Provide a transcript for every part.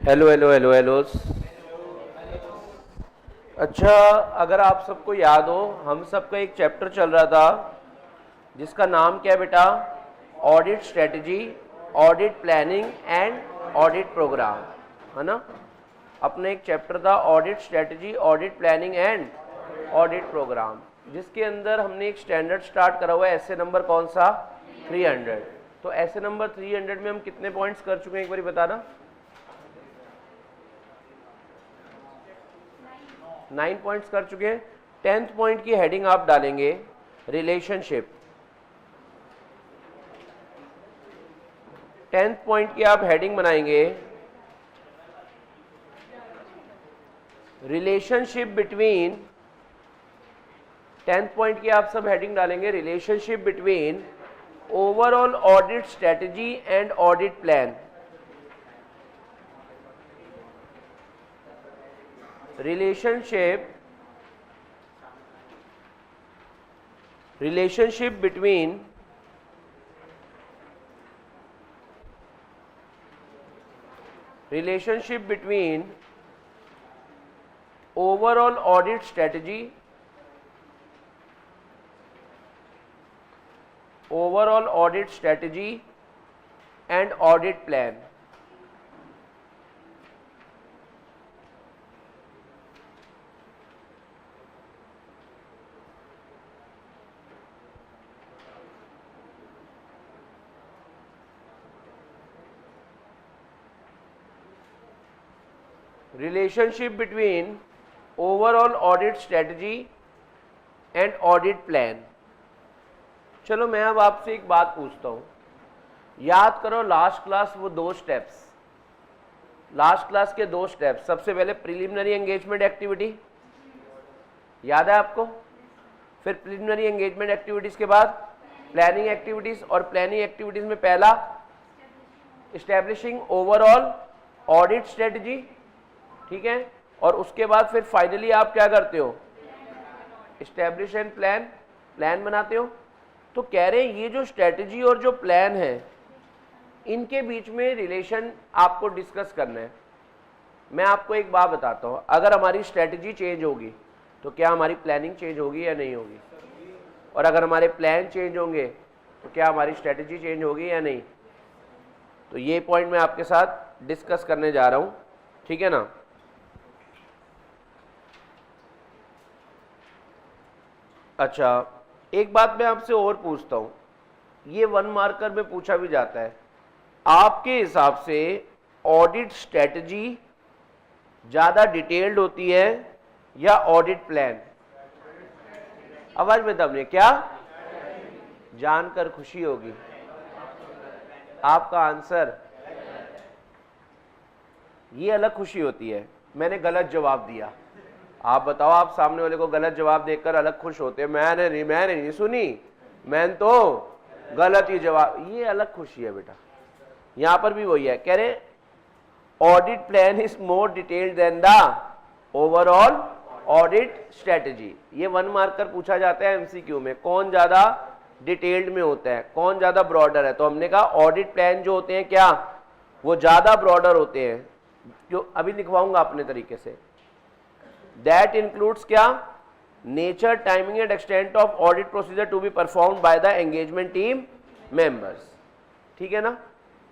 Hello hello hello hello. अच्छा, अगर आप सबको याद हो, हम सबका एक चैप्टर चल रहा था जिसका नाम क्या है बेटा? Audit strategy, audit planning and audit program, है ना? अपना एक चैप्टर था audit strategy, audit planning and audit program, जिसके अंदर हमने एक स्टैंडर्ड स्टार्ट करा हुआ है। ऐसे नंबर कौन सा? 300। तो ऐसे नंबर 300 में हम कितने पॉइंट्स कर चुके हैं, एक बार बताना। 9 पॉइंट्स कर चुके हैं। 10th पॉइंट की हेडिंग आप डालेंगे रिलेशनशिप। 10th पॉइंट की आप हेडिंग बनाएंगे रिलेशनशिप बिटवीन। 10th पॉइंट की आप सब हेडिंग डालेंगे relationship between overall audit strategy and audit plan. relationship between overall audit strategy and audit plan। Relationship between overall audit strategy and audit plan. चलो मैं अब आपसे एक बात पूछता हूं, याद करो लास्ट क्लास वो दो स्टेप्स, लास्ट क्लास के दो स्टेप्स। सबसे पहले प्रिलिमिनरी एंगेजमेंट एक्टिविटी, याद है आपको? फिर प्रिलिमिनरी एंगेजमेंट एक्टिविटीज के बाद प्लानिंग एक्टिविटीज, और प्लानिंग एक्टिविटीज में पहला एस्टेब्लिशिंग ओवरऑल ऑडिट स्ट्रेटजी, ठीक है? और उसके बाद फिर फाइनली आप क्या करते हो? एस्टेब्लिश एंड प्लान बनाते हो। तो कह रहे हैं ये जो स्ट्रेटजी और जो प्लान है, इनके बीच में रिलेशन आपको डिस्कस करना है। मैं आपको एक बात बताता हूं, अगर हमारी स्ट्रेटजी चेंज होगी तो क्या हमारी प्लानिंग चेंज होगी या नहीं होगी? और अगर हमारे प्लान चेंज होंगे तो क्या हमारी स्ट्रेटजी चेंज होगी या नहीं? तो ये पॉइंट मैं आपके साथ डिस्कस करने जा रहा हूं, ठीक है ना? अच्छा, एक बात मैं आपसे और पूछता हूं, ये 1 मार्कर में पूछा भी जाता है, आपके हिसाब से ऑडिट स्ट्रेटजी ज्यादा डिटेल्ड होती है या ऑडिट प्लान? आवाज में दम नहीं, क्या? जानकर खुशी होगी, आपका आंसर ये अलग खुशी होती है। मैंने गलत जवाब दिया, आप बताओ, आप सामने वाले को गलत जवाब देकर अलग खुश होते हैं? मैंने नहीं सुनी, मैंने तो गलत ही जवाब, ये अलग खुशी है बेटा। यहां पर भी वही है, कह रहे audit plan is more detailed than the overall audit strategy. ये 1 मार्कर पूछा जाता है एमसीक्यू में, कौन ज्यादा डिटेल्ड में होता है, कौन ज्यादा ब्रॉडर है? तो हमने कहा ऑडिट प्लान जो होते हैं क्या, वो ज्यादा ब्रॉडर होते हैं, जो अभी लिखवाऊंगा अपने तरीके से। That includes क्या? Nature, timing and extent of audit procedure to be performed by the engagement team members। ठीक है ना?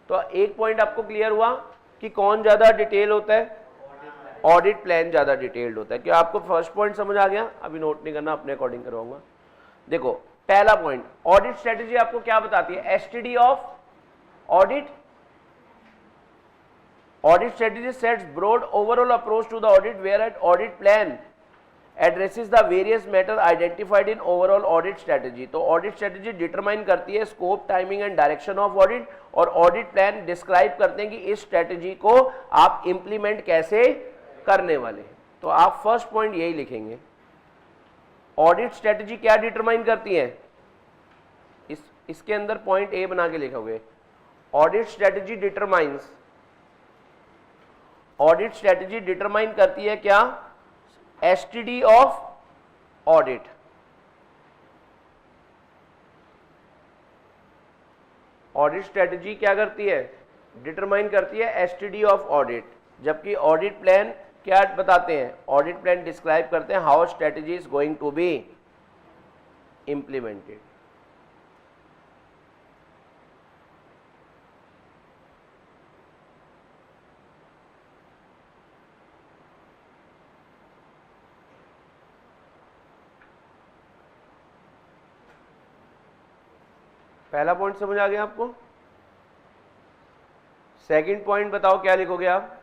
तो एक पॉइंट आपको क्लियर हुआ कि कौन ज्यादा डिटेल होता है? ऑडिट प्लान ज्यादा डिटेल्ड होता है। क्या आपको फर्स्ट पॉइंट समझ आ गया? अभी नोट नहीं करना, अपने अकॉर्डिंग करवाऊंगा। देखो पहला पॉइंट, ऑडिट स्ट्रेटेजी आपको क्या बताती है? STD of audit. Audit strategy sets broad overall approach to the audit, whereas audit plan addresses the various matter identified in overall audit strategy। तो audit strategy determine करती है scope, timing and direction of audit, और audit plan describe करते हैं कि इस strategy को आप implement कैसे करने वाले हैं। तो आप first point यही लिखेंगे, audit strategy क्या determine करती है? इसके अंदर point A बना के लिखोगे, audit strategy determines, audit strategy determine करती है क्या? STD of audit. Audit strategy क्या करती है? डिटरमाइन करती है एसटीडी ऑफ ऑडिट। जबकि ऑडिट प्लान क्या बताते हैं, ऑडिट प्लान डिस्क्राइब करते हैं how strategy is going to be implemented. पहला पॉइंट समझ आ गया आपको? सेकंड पॉइंट बताओ क्या लिखोगे आप?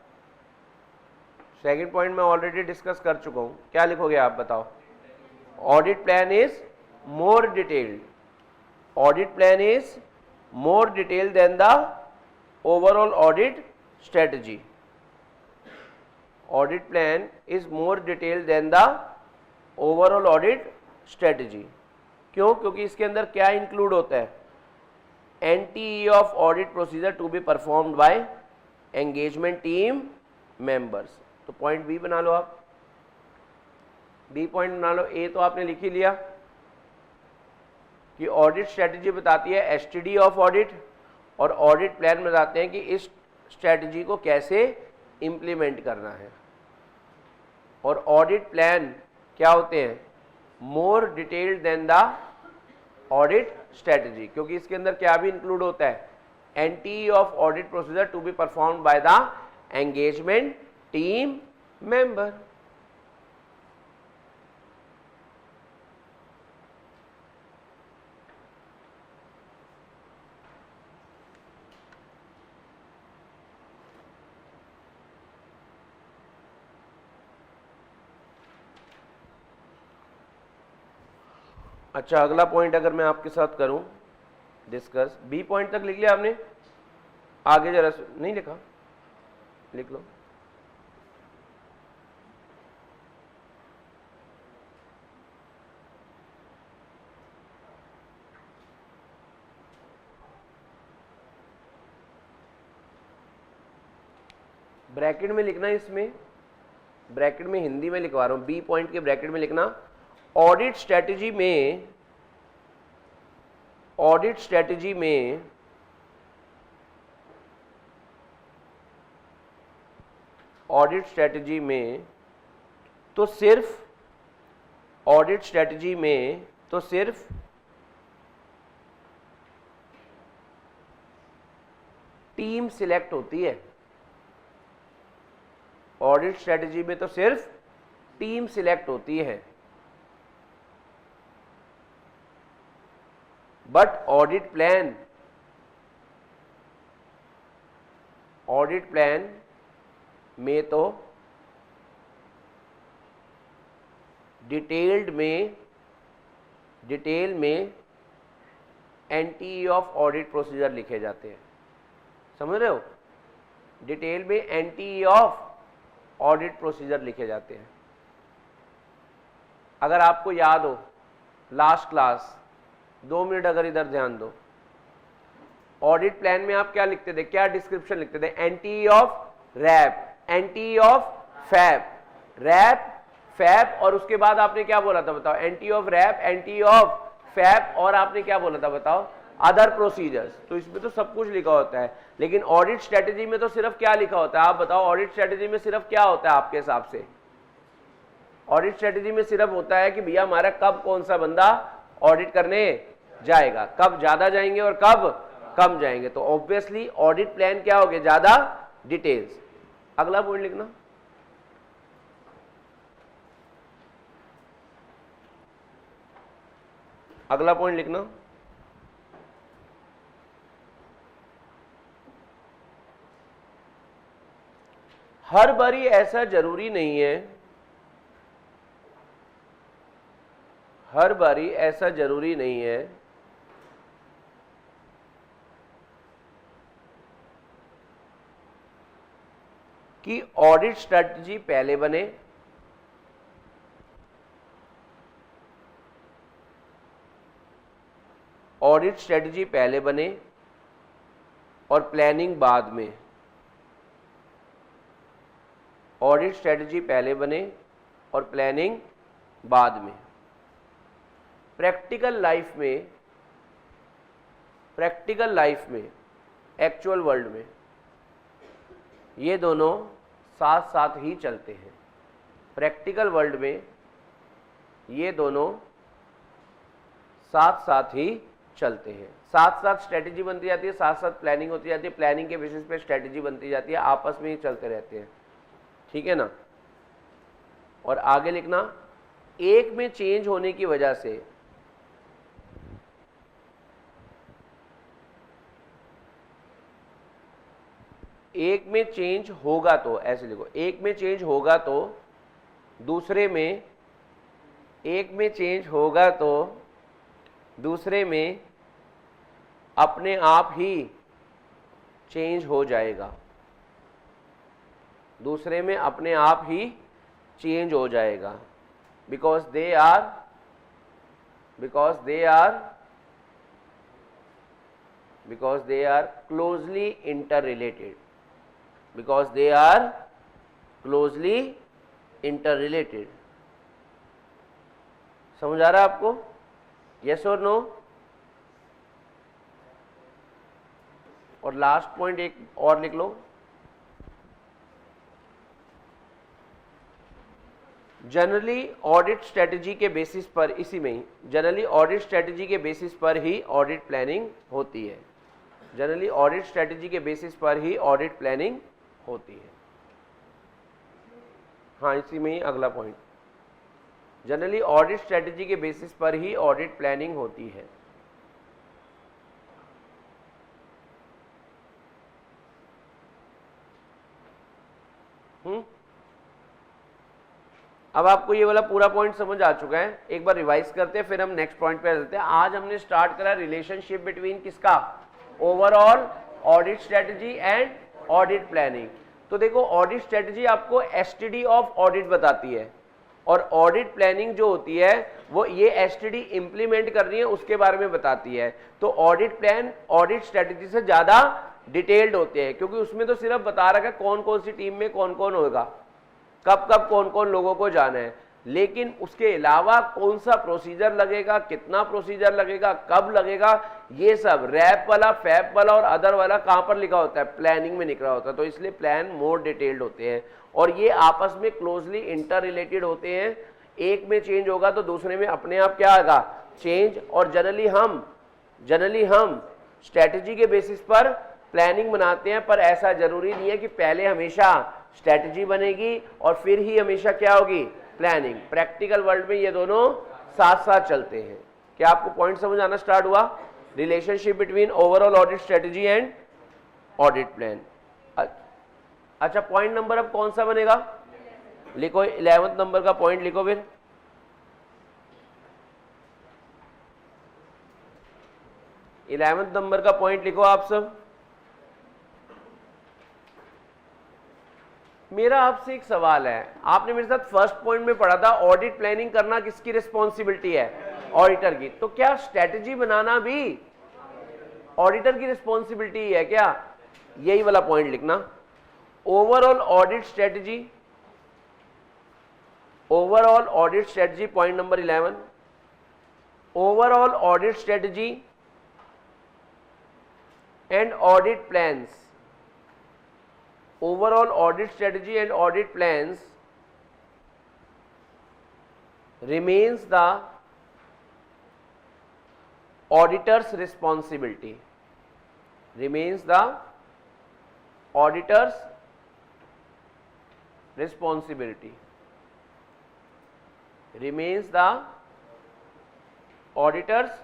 सेकंड पॉइंट मैं ऑलरेडी डिस्कस कर चुका हूं, क्या लिखोगे आप बताओ? Audit plan is more detailed, audit plan is more detailed than the overall audit strategy. Audit plan is more detailed than the overall audit strategy. क्यों? क्योंकि इसके अंदर क्या इंक्लूड होता है? NTE of audit procedure to be performed by engagement team members। तो point B बना लो आप, बी पॉइंट बना लो। ए तो आपने लिख ही लिया कि ऑडिट स्ट्रेटजी बताती है STD ऑफ ऑडिट, और ऑडिट प्लान बताते हैं कि इस स्ट्रेटजी को कैसे इंप्लीमेंट करना है। और ऑडिट प्लान क्या होते हैं? More detailed than the audit strategy, क्योंकि इसके अंदर क्या भी इंक्लूड होता है? NTE of audit procedure to be performed by the engagement team member. अच्छा, अगला पॉइंट अगर मैं आपके साथ करूं डिस्कस, बी पॉइंट तक लिख लिया आपने? आगे जरा नहीं लिखा, लिख लो। ब्रैकेट में लिखना, इसमें ब्रैकेट में हिंदी में लिखवा रहा हूं, बी पॉइंट के ब्रैकेट में लिखना ऑडिट स्ट्रेटजी में, ऑडिट स्ट्रेटजी में ऑडिट स्ट्रेटजी में तो सिर्फ ऑडिट स्ट्रेटजी में तो सिर्फ टीम सिलेक्ट होती है। ऑडिट स्ट्रेटजी में तो सिर्फ टीम सिलेक्ट होती है, बट ऑडिट प्लान में तो डिटेल में NTE ऑफ ऑडिट प्रोसीजर लिखे जाते हैं। समझ रहे हो? डिटेल में NTE ऑफ ऑडिट प्रोसीजर लिखे जाते हैं। अगर आपको याद हो लास्ट क्लास, 2 मिनट अगर इधर ध्यान दो, ऑडिट प्लान में आप क्या लिखते थे, क्या डिस्क्रिप्शन लिखते थे? NTE of RAP, NTE of FAP, RAP FAP, और उसके बाद आपने क्या बोला था बताओ? NTE of RAP, NTE of FAP, और आपने क्या बोला था बताओ? Other procedures. तो इसमें तो सब कुछ लिखा होता है, लेकिन ऑडिट स्ट्रेटजी में तो सिर्फ क्या लिखा होता है? आप बताओ, ऑडिट स्ट्रेटजी में सिर्फ क्या होता है आपके हिसाब से? ऑडिट स्ट्रेटजी में सिर्फ होता है कि भैया हमारा कब कौन सा बंदा ऑडिट करने जाएगा, कब ज्यादा जाएंगे और कब कम जाएंगे। तो ऑब्वियसली ऑडिट प्लान क्या हो गया? ज्यादा डिटेल्स। अगला पॉइंट लिखना, अगला पॉइंट लिखना, हर बारी ऐसा जरूरी नहीं है, हर बारी ऐसा जरूरी नहीं है कि ऑडिट स्ट्रेटजी पहले बने ऑडिट स्ट्रेटजी पहले बने और प्लानिंग बाद में। ऑडिट स्ट्रेटजी पहले बने और प्लानिंग बाद में। प्रैक्टिकल लाइफ में एक्चुअल वर्ल्ड में ये दोनों साथ साथ ही चलते हैं। प्रैक्टिकल वर्ल्ड में ये दोनों साथ साथ ही चलते हैं। साथ साथ स्ट्रेटेजी बनती जाती है, साथ साथ प्लानिंग होती जाती है, प्लानिंग के बेसिस पे स्ट्रेटेजी बनती जाती है, आपस में ही चलते रहते हैं। ठीक है ना। और आगे लिखना, एक में चेंज होने की वजह से एक में चेंज होगा तो, ऐसे लिखो, एक में चेंज होगा तो दूसरे में, एक में चेंज होगा तो दूसरे में अपने आप ही चेंज हो जाएगा, दूसरे में अपने आप ही चेंज हो जाएगा, because they are closely interrelated, because they are closely interrelated। समझ आ रहा है आपको? yes और no? और लास्ट पॉइंट एक और लिख लो, जनरली ऑडिट स्ट्रेटजी के बेसिस पर, इसी में ही जनरली ऑडिट स्ट्रेटजी के बेसिस पर ही ऑडिट प्लानिंग होती है, जनरली ऑडिट स्ट्रेटजी के बेसिस पर ही ऑडिट प्लानिंग होती है। हाँ, इसी में ही अगला पॉइंट, जनरली ऑडिट स्ट्रेटजी के बेसिस पर ही ऑडिट प्लानिंग होती है। अब आपको ये वाला पूरा पॉइंट समझ आ चुका है। एक बार रिवाइज करते हैं, फिर हम नेक्स्ट पॉइंट पे आ जाते हैं। आज हमने स्टार्ट करा रिलेशनशिप बिटवीन किसका, overall audit strategy and audit planning. तो देखो, ऑडिट स्ट्रेटजी आपको एसटीडी ऑफ ऑडिट बताती है, और ऑडिट प्लानिंग जो होती है वो ये एसटीडी इंप्लीमेंट करनी है उसके बारे में बताती है। तो ऑडिट प्लान ऑडिट स्ट्रेटजी से ज्यादा डिटेल्ड होते हैं, क्योंकि उसमें तो सिर्फ बता रखा है कौन कौन सी टीम में कौन कौन होगा, कब कब कौन कौन लोगों को जाना है, लेकिन उसके अलावा कौन सा प्रोसीजर लगेगा, कितना प्रोसीजर लगेगा, कब लगेगा, ये सब रैप वाला, फैप वाला और अदर वाला कहां पर लिखा होता है, प्लानिंग में लिखा होता है। तो इसलिए प्लान मोर डिटेल्ड होते हैं, और ये आपस में क्लोजली इंटर रिलेटेड होते हैं। एक में चेंज होगा तो दूसरे में अपने आप क्या आएगा, चेंज। और जनरली हम स्ट्रेटेजी के बेसिस पर प्लानिंग बनाते हैं, पर ऐसा जरूरी नहीं है कि पहले हमेशा स्ट्रेटेजी बनेगी और फिर ही हमेशा क्या होगी, प्लानिंग। प्रैक्टिकल वर्ल्ड में ये दोनों साथ साथ चलते हैं। क्या आपको पॉइंट समझ आना स्टार्ट हुआ? Relationship between overall audit strategy and audit plan. अच्छा, पॉइंट नंबर अब कौन सा बनेगा, लिखो 11वें नंबर का पॉइंट लिखो। फिर 11वें नंबर का पॉइंट लिखो आप सब। मेरा आपसे एक सवाल है, आपने मेरे साथ फर्स्ट पॉइंट में पढ़ा था ऑडिट प्लानिंग करना किसकी रिस्पॉन्सिबिलिटी है, ऑडिटर की। तो क्या स्ट्रेटजी बनाना भी ऑडिटर की रिस्पॉन्सिबिलिटी है क्या? यही वाला पॉइंट लिखना, overall audit strategy, overall audit strategy, point number 11, overall audit strategy and audit plans, overall audit strategy and audit plans remains the auditor's responsibility, remains the auditor's responsibility, remains the auditor's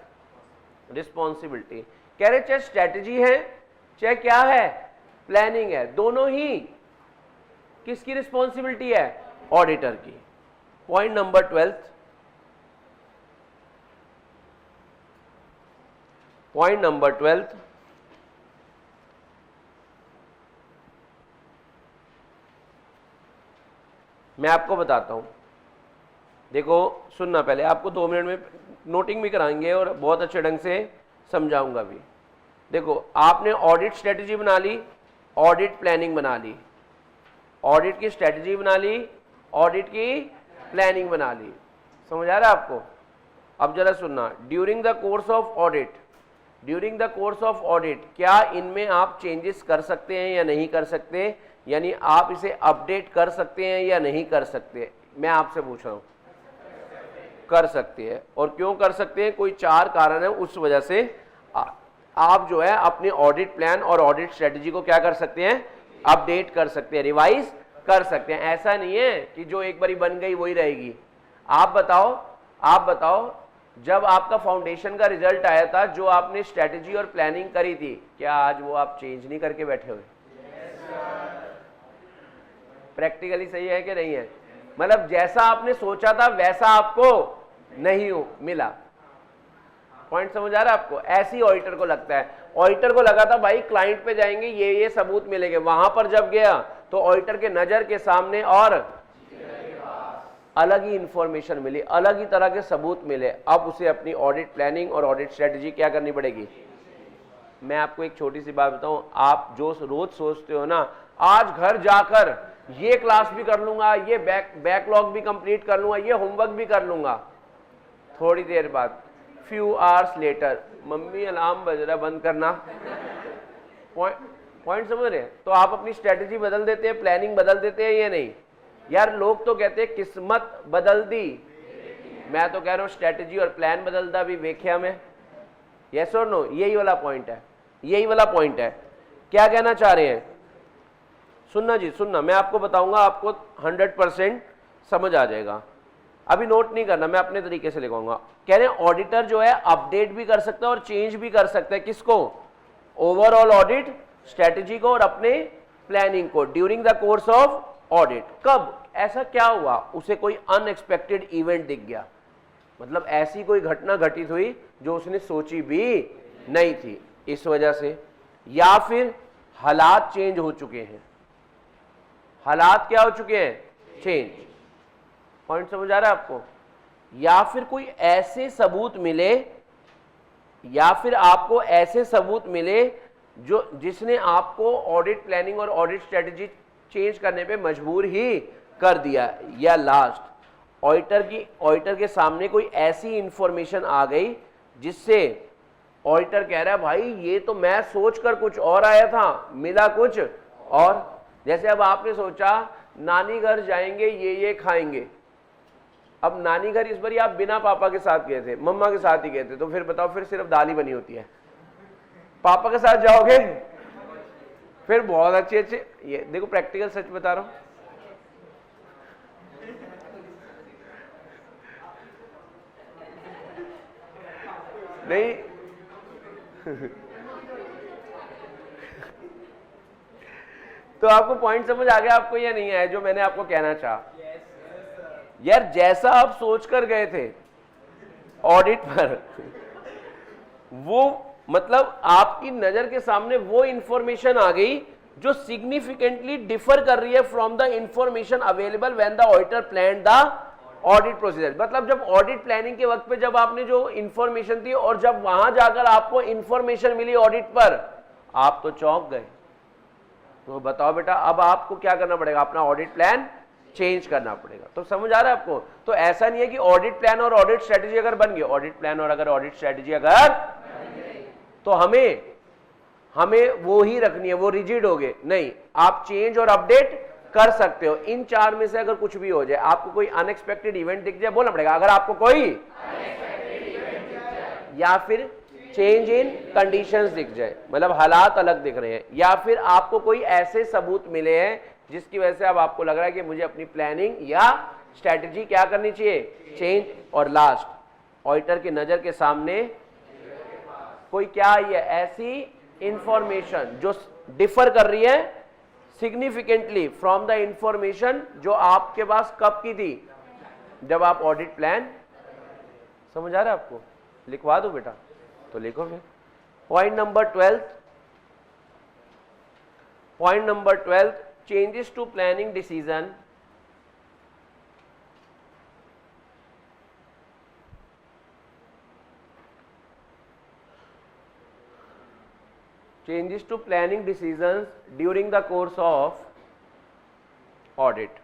responsibility। कह रहे चाहे strategy है चाहे क्या है, planning है, दोनों ही किसकी रिस्पॉन्सिबिलिटी है, ऑडिटर की। पॉइंट नंबर 12, पॉइंट नंबर 12, मैं आपको बताता हूं। देखो सुनना, पहले आपको 2 मिनट में नोटिंग भी कराएंगे और बहुत अच्छे ढंग से समझाऊंगा भी। देखो, आपने ऑडिट स्ट्रेटजी बना ली, ऑडिट प्लानिंग बना ली, ऑडिट की स्ट्रेटजी बना ली, ऑडिट की प्लानिंग बना ली। समझ आ रहा है आपको? अब जरा सुनना, during the course of audit, during the course of audit क्या इनमें आप चेंजेस कर सकते हैं या नहीं कर सकते, यानी आप इसे अपडेट कर सकते हैं या नहीं कर सकते? मैं आपसे पूछ रहा हूं। कर सकते हैं। और क्यों कर सकते हैं? कोई 4 कारण है, उस वजह से आप जो है अपने ऑडिट प्लान और ऑडिट स्ट्रेटजी को क्या कर सकते हैं? अपडेट कर सकते हैं, रिवाइज कर सकते हैं। ऐसा नहीं है कि जो एक बारी बन गई वही रहेगी। आप बताओ जब आपका फाउंडेशन का रिजल्ट आया था, जो आपने स्ट्रेटजी और प्लानिंग करी थी, क्या आज वो आप चेंज नहीं करके बैठे हुए? प्रैक्टिकली सही है कि नहीं है? मतलब जैसा आपने सोचा था वैसा आपको नहीं हो मिला। पॉइंट समझ आ रहा है आपको? ऐसी ऑडिटर को लगता है। ऑडिटर को लगा था भाई क्लाइंट पे जाएंगे, ये सबूत मिलेंगे। वहां पर जब गया तो ऑडिटर के नजर के सामने और अलग ही इंफॉर्मेशन मिली, अलग ही तरह के सबूत मिले। अब उसे अपनी ऑडिट प्लानिंग और ऑडिट स्ट्रेटजी क्या करनी पड़ेगी? मैं आपको एक छोटी सी बात बताऊं, आप जो रोज सोचते हो ना, आज घर जाकर ये क्लास भी कर लूंगा, ये बैकलॉग भी कंप्लीट कर लूंगा, ये होमवर्क भी कर लूंगा, थोड़ी देर बाद few hours later mummy alarm बज रहा, बंद करना। पॉइंट समझ रहे हैं? तो आप अपनी स्ट्रेटजी बदल देते हैं, प्लानिंग बदल देते हैं या नहीं? यार लोग तो कहते हैं किस्मत बदल दी, मैं तो कह रहा हूं स्ट्रेटजी और प्लान बदलता भी वेख्या में। यस और नो? यही वाला पॉइंट है, यही वाला पॉइंट है। क्या कहना चाह रहे हैं? सुनना जी, सुनना, मैं आपको बताऊंगा, आपको 100% समझ आ जाएगा। अभी नोट नहीं करना, मैं अपने तरीके से लिखवाऊंगा। कह रहे हैं ऑडिटर जो है अपडेट भी कर सकता है और चेंज भी कर सकता है। किसको? ओवरऑल ऑडिट स्ट्रेटजी को और अपने प्लानिंग को during the course of audit. कब? ऐसा क्या हुआ, उसे कोई अनएक्सपेक्टेड इवेंट दिख गया, मतलब ऐसी कोई घटना घटित हुई जो उसने सोची भी नहीं थी, इस वजह से। या फिर हालात चेंज हो चुके हैं। हालात क्या हो चुके हैं? चेंज। पॉइंट समझ आ रहा है आपको? या फिर कोई ऐसे सबूत मिले, या फिर आपको ऐसे सबूत मिले जो जिसने आपको ऑडिट प्लानिंग और ऑडिट स्ट्रेटजी चेंज करने पे मजबूर ही कर दिया। या लास्ट, ऑडिटर के सामने कोई ऐसी इंफॉर्मेशन आ गई जिससे ऑडिटर कह रहा है भाई ये तो मैं सोचकर कुछ और आया था, मिला कुछ और। जैसे अब आपने सोचा नानी घर जाएंगे, ये खाएंगे। अब नानी घर इस बार आप बिना पापा के साथ गए थे, मम्मा के साथ ही गए थे, तो फिर बताओ, फिर सिर्फ दाल ही बनी होती है। पापा के साथ जाओगे फिर बहुत अच्छे अच्छे, ये देखो प्रैक्टिकल सच बता रहा हूं। नहीं तो आपको पॉइंट समझ आ गया आपको या नहीं आया जो मैंने आपको कहना चाहा? यार जैसा आप सोचकर गए थे ऑडिट पर, वो मतलब आपकी नजर के सामने वो इंफॉर्मेशन आ गई जो सिग्निफिकेंटली डिफर कर रही है from the information available when the auditor plan the audit procedure. मतलब जब ऑडिट प्लानिंग के वक्त पे जब आपने जो इंफॉर्मेशन थी और जब वहां जाकर आपको इंफॉर्मेशन मिली ऑडिट पर, आप तो चौंक गए। तो बताओ बेटा, अब आपको क्या करना पड़ेगा? अपना ऑडिट प्लान चेंज करना पड़ेगा। तो समझ आ रहा है आपको? तो ऐसा नहीं है कि ऑडिट प्लान और ऑडिट स्ट्रेटजी अगर बन गई, ऑडिट प्लान और अगर ऑडिट स्ट्रेटजी अगर तो हमें वो ही रखनी है, वो रिजिड हो गए नहीं। आप चेंज और अपडेट कर सकते हो। इन 4 में से अगर कुछ भी हो जाए, आपको कोई अनएक्सपेक्टेड इवेंट दिख जाए, बोलना पड़ेगा अगर आपको कोई या फिर चेंज इन कंडीशंस दिख जाए, मतलब हालात अलग दिख रहे हैं, या फिर आपको कोई ऐसे सबूत मिले हैं जिसकी वजह से अब आपको लग रहा है कि मुझे अपनी प्लानिंग या स्ट्रैटेजी क्या करनी चाहिए? चेंज। और लास्ट, ऑडिटर की नजर के सामने कोई क्या आई है? ऐसी इंफॉर्मेशन जो डिफर कर रही है सिग्निफिकेंटली फ्रॉम द इंफॉर्मेशन जो आपके पास कब की थी? जब आप ऑडिट प्लान। समझ आ रहा है आपको? लिखवा दो बेटा, तो लिखो फिर। Point number 12, changes to planning decision during the course of audit.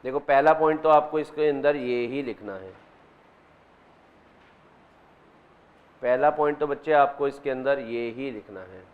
देखो पहला पॉइंट तो आपको इसके अंदर ये ही लिखना है, पहला पॉइंट तो बच्चे आपको इसके अंदर ये ही लिखना है।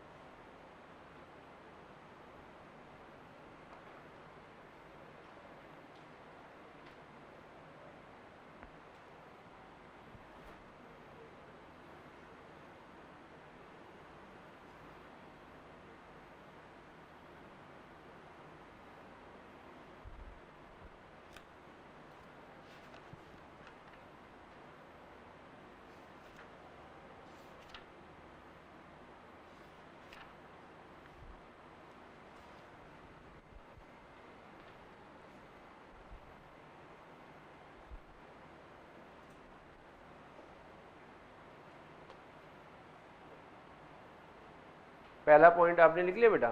पहला पॉइंट आपने लिख लिया बेटा?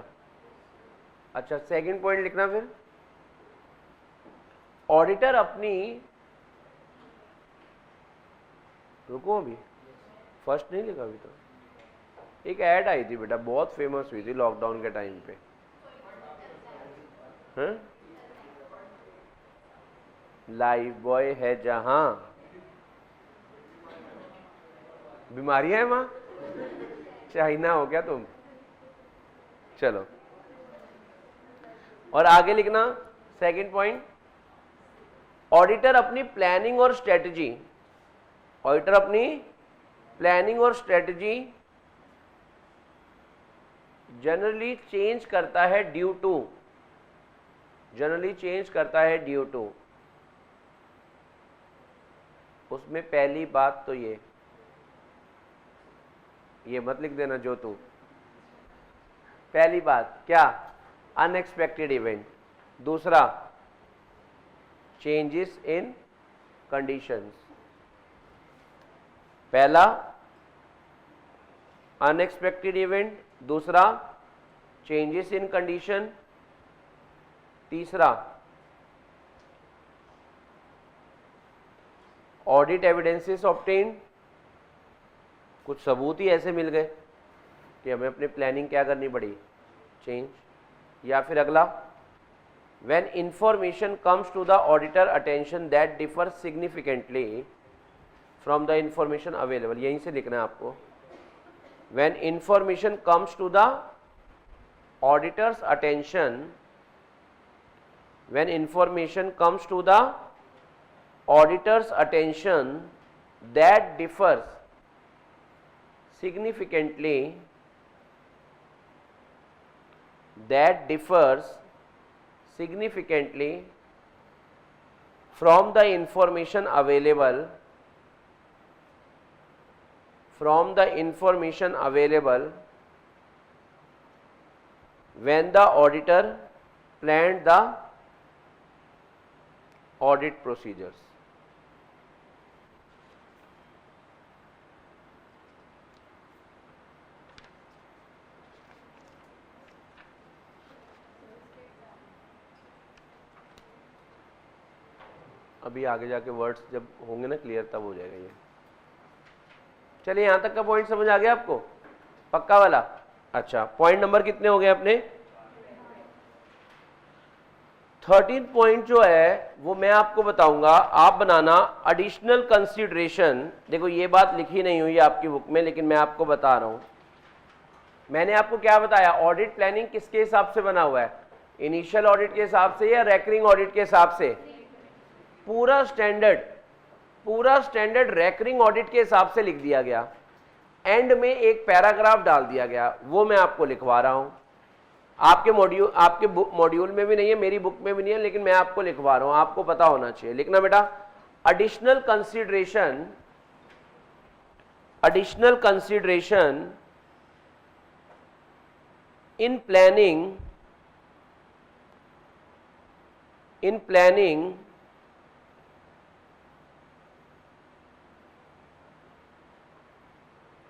अच्छा, सेकंड पॉइंट लिखना फिर। ऑडिटर अपनी, रुको अभी, फर्स्ट नहीं लिखा अभी तो। एक ऐड आई थी बेटा, बहुत फेमस हुई थी लॉकडाउन के टाइम पे, हैं? लाइफ बॉय है जहां, बीमारी है मां, चाइना हो क्या तुम? चलो, और आगे लिखना सेकंड पॉइंट। ऑडिटर अपनी प्लानिंग और स्ट्रेटजी, ऑडिटर अपनी प्लानिंग और स्ट्रेटजी जनरली चेंज करता है ड्यू टू, जनरली चेंज करता है ड्यू टू। उसमें पहली बात तो ये मत लिख देना जो तू, पहली बात क्या? Unexpected event. दूसरा, चेंजेस इन कंडीशंस। पहला अनएक्सपेक्टेड इवेंट, दूसरा चेंजेस इन कंडीशन, तीसरा ऑडिट एविडेंसेस ऑब्टेन्ड, कुछ सबूत ही ऐसे मिल गए कि हमें अपनी प्लानिंग क्या करनी पड़ी, चेंज। या फिर अगला, when information comes to the auditor attention that differ significantly from the information available, यहीं से लिखना है आपको। When information comes to the auditor's attention, when information comes to the auditor's attention that differs significantly, that differs significantly from the information available, from the information available when the auditor planned the audit procedures. अभी आगे जाके words जब होंगे ना clear तब हो जाएगा ये। चलिए, यहां तक का पॉइंट समझ आ गया आपको, पक्का वाला? अच्छा, पॉइंट नंबर कितने हो गए अपने? 13 पॉइंट जो है वो मैं आपको बताऊंगा, आप बनाना एडिशनल कंसीडरेशन। देखो ये बात लिखी नहीं हुई आपकी बुक में, लेकिन मैं आपको बता रहा हूं। मैंने आपको क्या बताया, ऑडिट प्लानिंग किसके हिसाब से बना हुआ है? इनिशियल ऑडिट के हिसाब से या रेकरिंग ऑडिट के हिसाब से? पूरा स्टैंडर्ड रेकरिंग ऑडिट के हिसाब से लिख दिया गया। एंड में एक पैराग्राफ डाल दिया गया, वो मैं आपको लिखवा रहा हूं। आपके मॉड्यूल में भी नहीं है, मेरी बुक में भी नहीं है, लेकिन मैं आपको लिखवा रहा हूं, आपको पता होना चाहिए। लिखना बेटा, additional consideration in planning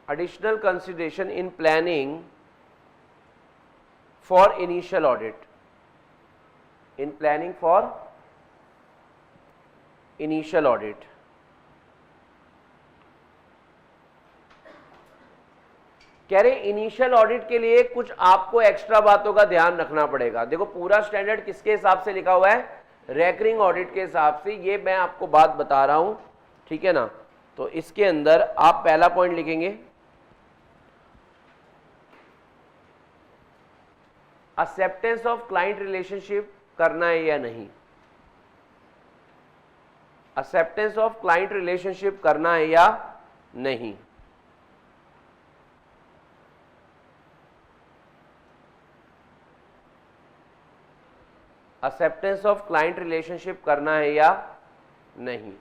additional consideration in planning for initial audit, in planning for initial audit। कह रहे इनिशियल ऑडिट के लिए कुछ आपको एक्स्ट्रा बातों का ध्यान रखना पड़ेगा। देखो पूरा स्टैंडर्ड किसके हिसाब से लिखा हुआ है? रैकरिंग ऑडिट के हिसाब से ये मैं आपको बात बता रहा हूं, ठीक है ना। तो इसके अंदर आप पहला पॉइंट लिखेंगे, एक्सेप्टेंस ऑफ क्लाइंट रिलेशनशिप करना है या नहीं, एक्सेप्टेंस ऑफ क्लाइंट रिलेशनशिप करना है या नहीं। एक्सेप्टेंस ऑफ क्लाइंट रिलेशनशिप करना है या नहीं।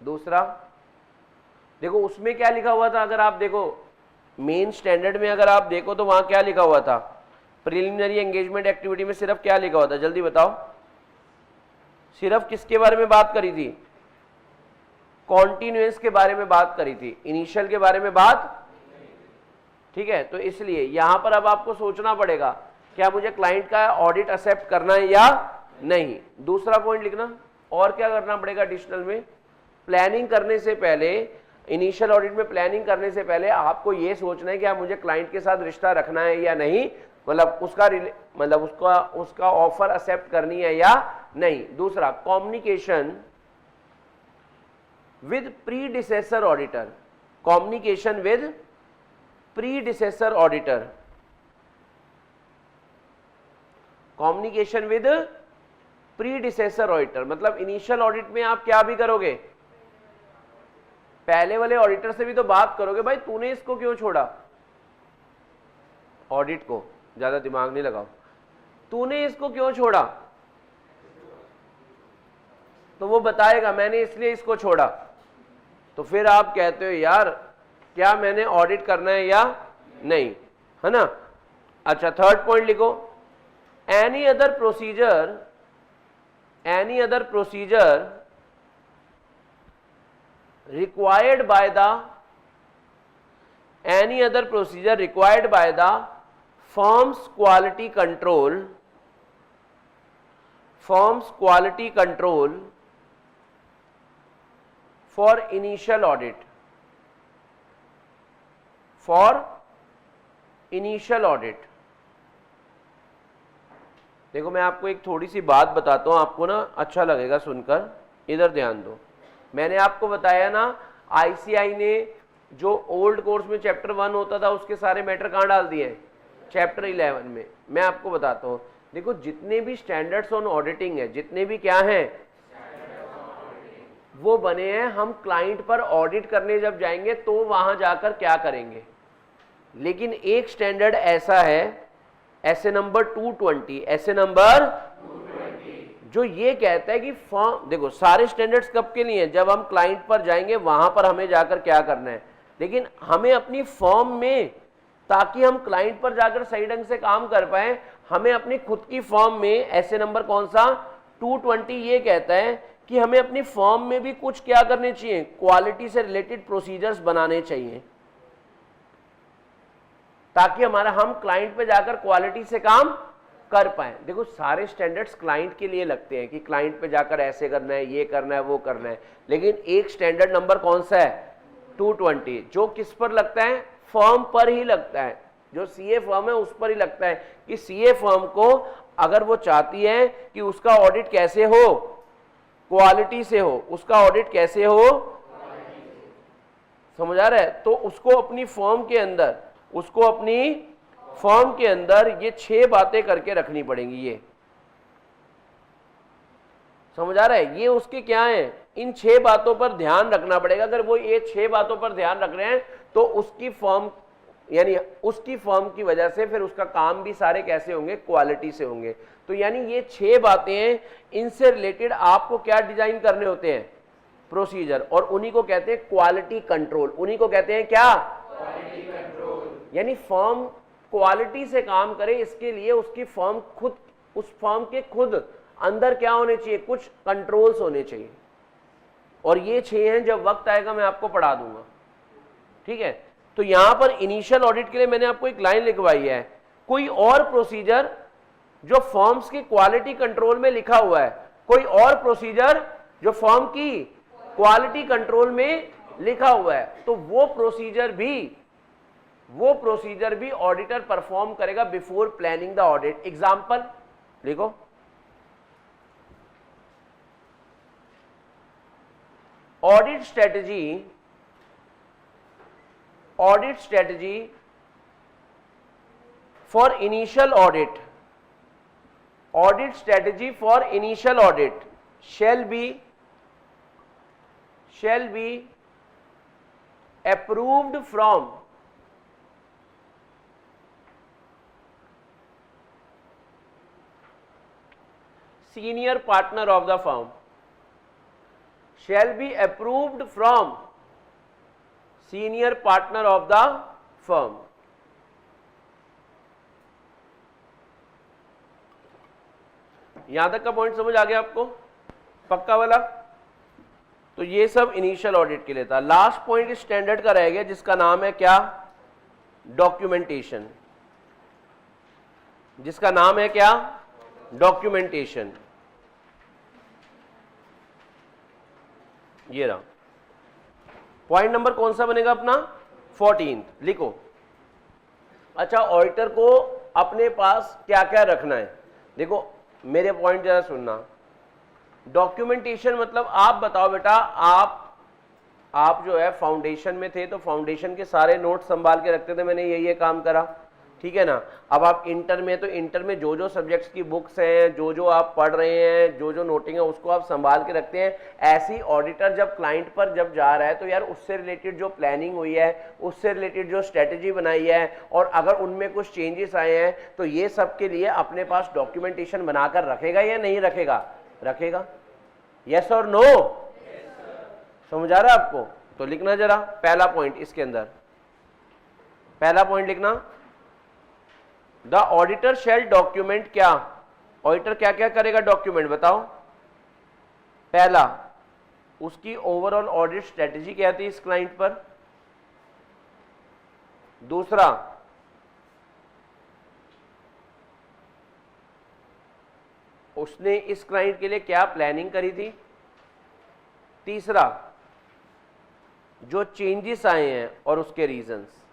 दूसरा देखो उसमें क्या लिखा हुआ था, अगर आप देखो मेन स्टैंडर्ड में अगर आप देखो तो वहां क्या लिखा हुआ था, प्रिलिमिनरी एंगेजमेंट एक्टिविटी में सिर्फ क्या लिखा हुआ था, जल्दी बताओ, सिर्फ किसके बारे में बात करी थी, कॉन्टिन्यूएंस के बारे में बात करी थी, इनिशियल के बारे में बात, ठीक है। तो इसलिए यहां पर अब आपको सोचना पड़ेगा क्या मुझे क्लाइंट का ऑडिट एक्सेप्ट करना है या नहीं। दूसरा पॉइंट लिखना, और क्या करना पड़ेगा एडिशनल में, प्लानिंग करने से पहले, इनिशियल ऑडिट में प्लानिंग करने से पहले आपको यह सोचना है कि आप मुझे क्लाइंट के साथ रिश्ता रखना है या नहीं, मतलब उसका ऑफर एक्सेप्ट करनी है या नहीं। दूसरा communication with predecessor auditor, communication with predecessor auditor, communication with predecessor auditor, मतलब इनिशियल ऑडिट में आप क्या भी करोगे, पहले वाले ऑडिटर से भी तो बात करोगे, भाई तूने इसको क्यों छोड़ा, ऑडिट को ज्यादा दिमाग नहीं लगाओ, तूने इसको क्यों छोड़ा, तो वो बताएगा मैंने इसलिए इसको छोड़ा। तो फिर आप कहते हो यार क्या मैंने ऑडिट करना है या नहीं, है ना। अच्छा थर्ड पॉइंट लिखो, any other procedure required by the firm's quality control for initial audit, देखो मैं आपको एक थोड़ी सी बात बताता हूं, आपको ना अच्छा लगेगा सुनकर, इधर ध्यान दो। मैंने आपको बताया ना आईसीआई ने जो ओल्ड कोर्स में चैप्टर 1 होता था उसके सारे मैटर कहां डाल दिए हैं, चैप्टर 11 में। मैं आपको बताता हूं, देखो जितने भी स्टैंडर्ड्स ऑन ऑडिटिंग है, जितने भी क्या हैं, वो बने हैं हम क्लाइंट पर ऑडिट करने जब जाएंगे तो वहां जाकर क्या करेंगे। लेकिन एक स्टैंडर्ड ऐसा है ऐसे नंबर 220, ऐसे नंबर 220 जो ये कहता है कि फॉर्म, देखो सारे स्टैंडर्ड्स कब के लिए हैं, जब हम क्लाइंट पर जाएंगे वहां पर हमें जाकर क्या करना है। लेकिन हमें अपनी फॉर्म में, ताकि हम क्लाइंट पर जाकर सही ढंग से काम कर पाए, हमें अपनी खुद की फॉर्म में, ऐसे नंबर कौन सा 220 ये कहता है कि हमें अपनी फॉर्म में भी कुछ क्या करने चाहिए, क्वालिटी से रिलेटेड प्रोसीजर्स बनाने चाहिए, ताकि हम क्लाइंट पे जाकर क्वालिटी से काम कर पाए। देखो सारे स्टैंडर्ड्स क्लाइंट के लिए लगते हैं कि क्लाइंट पे जाकर ऐसे करना है, ये करना है, वो करना है, लेकिन एक स्टैंडर्ड नंबर कौन सा है 220, जो किस पर लगता है, फर्म पर ही लगता है, जो सीए फर्म है उस पर ही लगता है कि सीए फर्म को अगर वो चाहती है कि उसका ऑडिट कैसे हो, क्वालिटी से हो, उसका ऑडिट कैसे हो, समझ आ रहा है, तो उसको अपनी फर्म के अंदर ये 6 बातें करके रखनी पड़ेंगी। ये समझ आ रहा है, ये उसके क्या है, इन 6 बातों पर ध्यान रखना पड़ेगा। अगर वो ये 6 बातों पर ध्यान रख रहे हैं तो उसकी फर्म, यानी उसकी फर्म की वजह से फिर उसका काम भी सारे कैसे होंगे, क्वालिटी से होंगे। तो यानी ये 6 बातें हैं, इनसे रिलेटेड आपको क्या डिजाइन करने होते हैं, प्रोसीजर, और उन्हीं को कहते हैं क्वालिटी कंट्रोल। उन्हीं को कहते हैं क्या, क्वालिटी कंट्रोल। यानी फर्म क्वालिटी से काम करे, इसके लिए उसकी फर्म खुद, उस फर्म के खुद अंदर क्या होने चाहिए, कुछ कंट्रोल्स होने चाहिए। और ये 6 हैं, जब वक्त आएगा मैं आपको पढ़ा दूंगा, ठीक है। तो यहां पर इनिशियल ऑडिट के लिए मैंने आपको एक लाइन लिखवाई है, कोई और प्रोसीजर जो फर्म्स की क्वालिटी कंट्रोल में लिखा हुआ है, कोई और प्रोसीजर जो फर्म की क्वालिटी कंट्रोल में लिखा हुआ है, तो वो प्रोसीजर भी ऑडिटर परफॉर्म करेगा before planning the audit. Example लिखो, audit strategy for initial audit, shall be approved from senior partner of the firm, shall be approved from senior partner of the firm. यहां तक का point समझ आ गया आपको, पक्का वाला? तो ये सब इनिशियल ऑडिट के लिए था। लास्ट पॉइंट स्टैंडर्ड का रह गया जिसका नाम है क्या? डॉक्यूमेंटेशन। जिसका नाम है क्या? डॉक्यूमेंटेशन। ये रहा पॉइंट नंबर, कौन सा बनेगा अपना? 14 लिखो। अच्छा, ऑडिटर को अपने पास क्या क्या रखना है? देखो मेरे पॉइंट जरा सुनना। डॉक्यूमेंटेशन मतलब आप बताओ बेटा, आप जो है फाउंडेशन में थे तो फाउंडेशन के सारे नोट संभाल के रखते थे, मैंने ये काम करा, ठीक है ना। अब आप इंटर में, तो इंटर में जो जो सब्जेक्ट्स की बुक्स हैं, जो जो आप पढ़ रहे हैं, जो जो नोटिंग है, उसको आप संभाल के रखते हैं। ऐसी ऑडिटर जब क्लाइंट पर जब जा रहा है तो यार उससे रिलेटेड जो प्लानिंग हुई है, उससे रिलेटेड जो स्ट्रेटेजी बनाई है, और अगर उनमें कुछ चेंजेस आए हैं तो ये सब के लिए अपने पास डॉक्यूमेंटेशन बनाकर रखेगा या नहीं रखेगा? रखेगा। यस और नो? समझ आ रहा है आपको? तो लिखना जरा पहला पॉइंट इसके अंदर, पहला पॉइंट लिखना, द ऑडिटर शैल डॉक्यूमेंट। क्या ऑडिटर क्या क्या करेगा? डॉक्यूमेंट। बताओ। पहला, उसकी ओवरऑल ऑडिट स्ट्रेटेजी क्या थी इस क्लाइंट पर। दूसरा, उसने इस क्लाइंट के लिए क्या प्लानिंग करी थी। तीसरा, जो चेंजेस आए हैं और उसके रीजंस।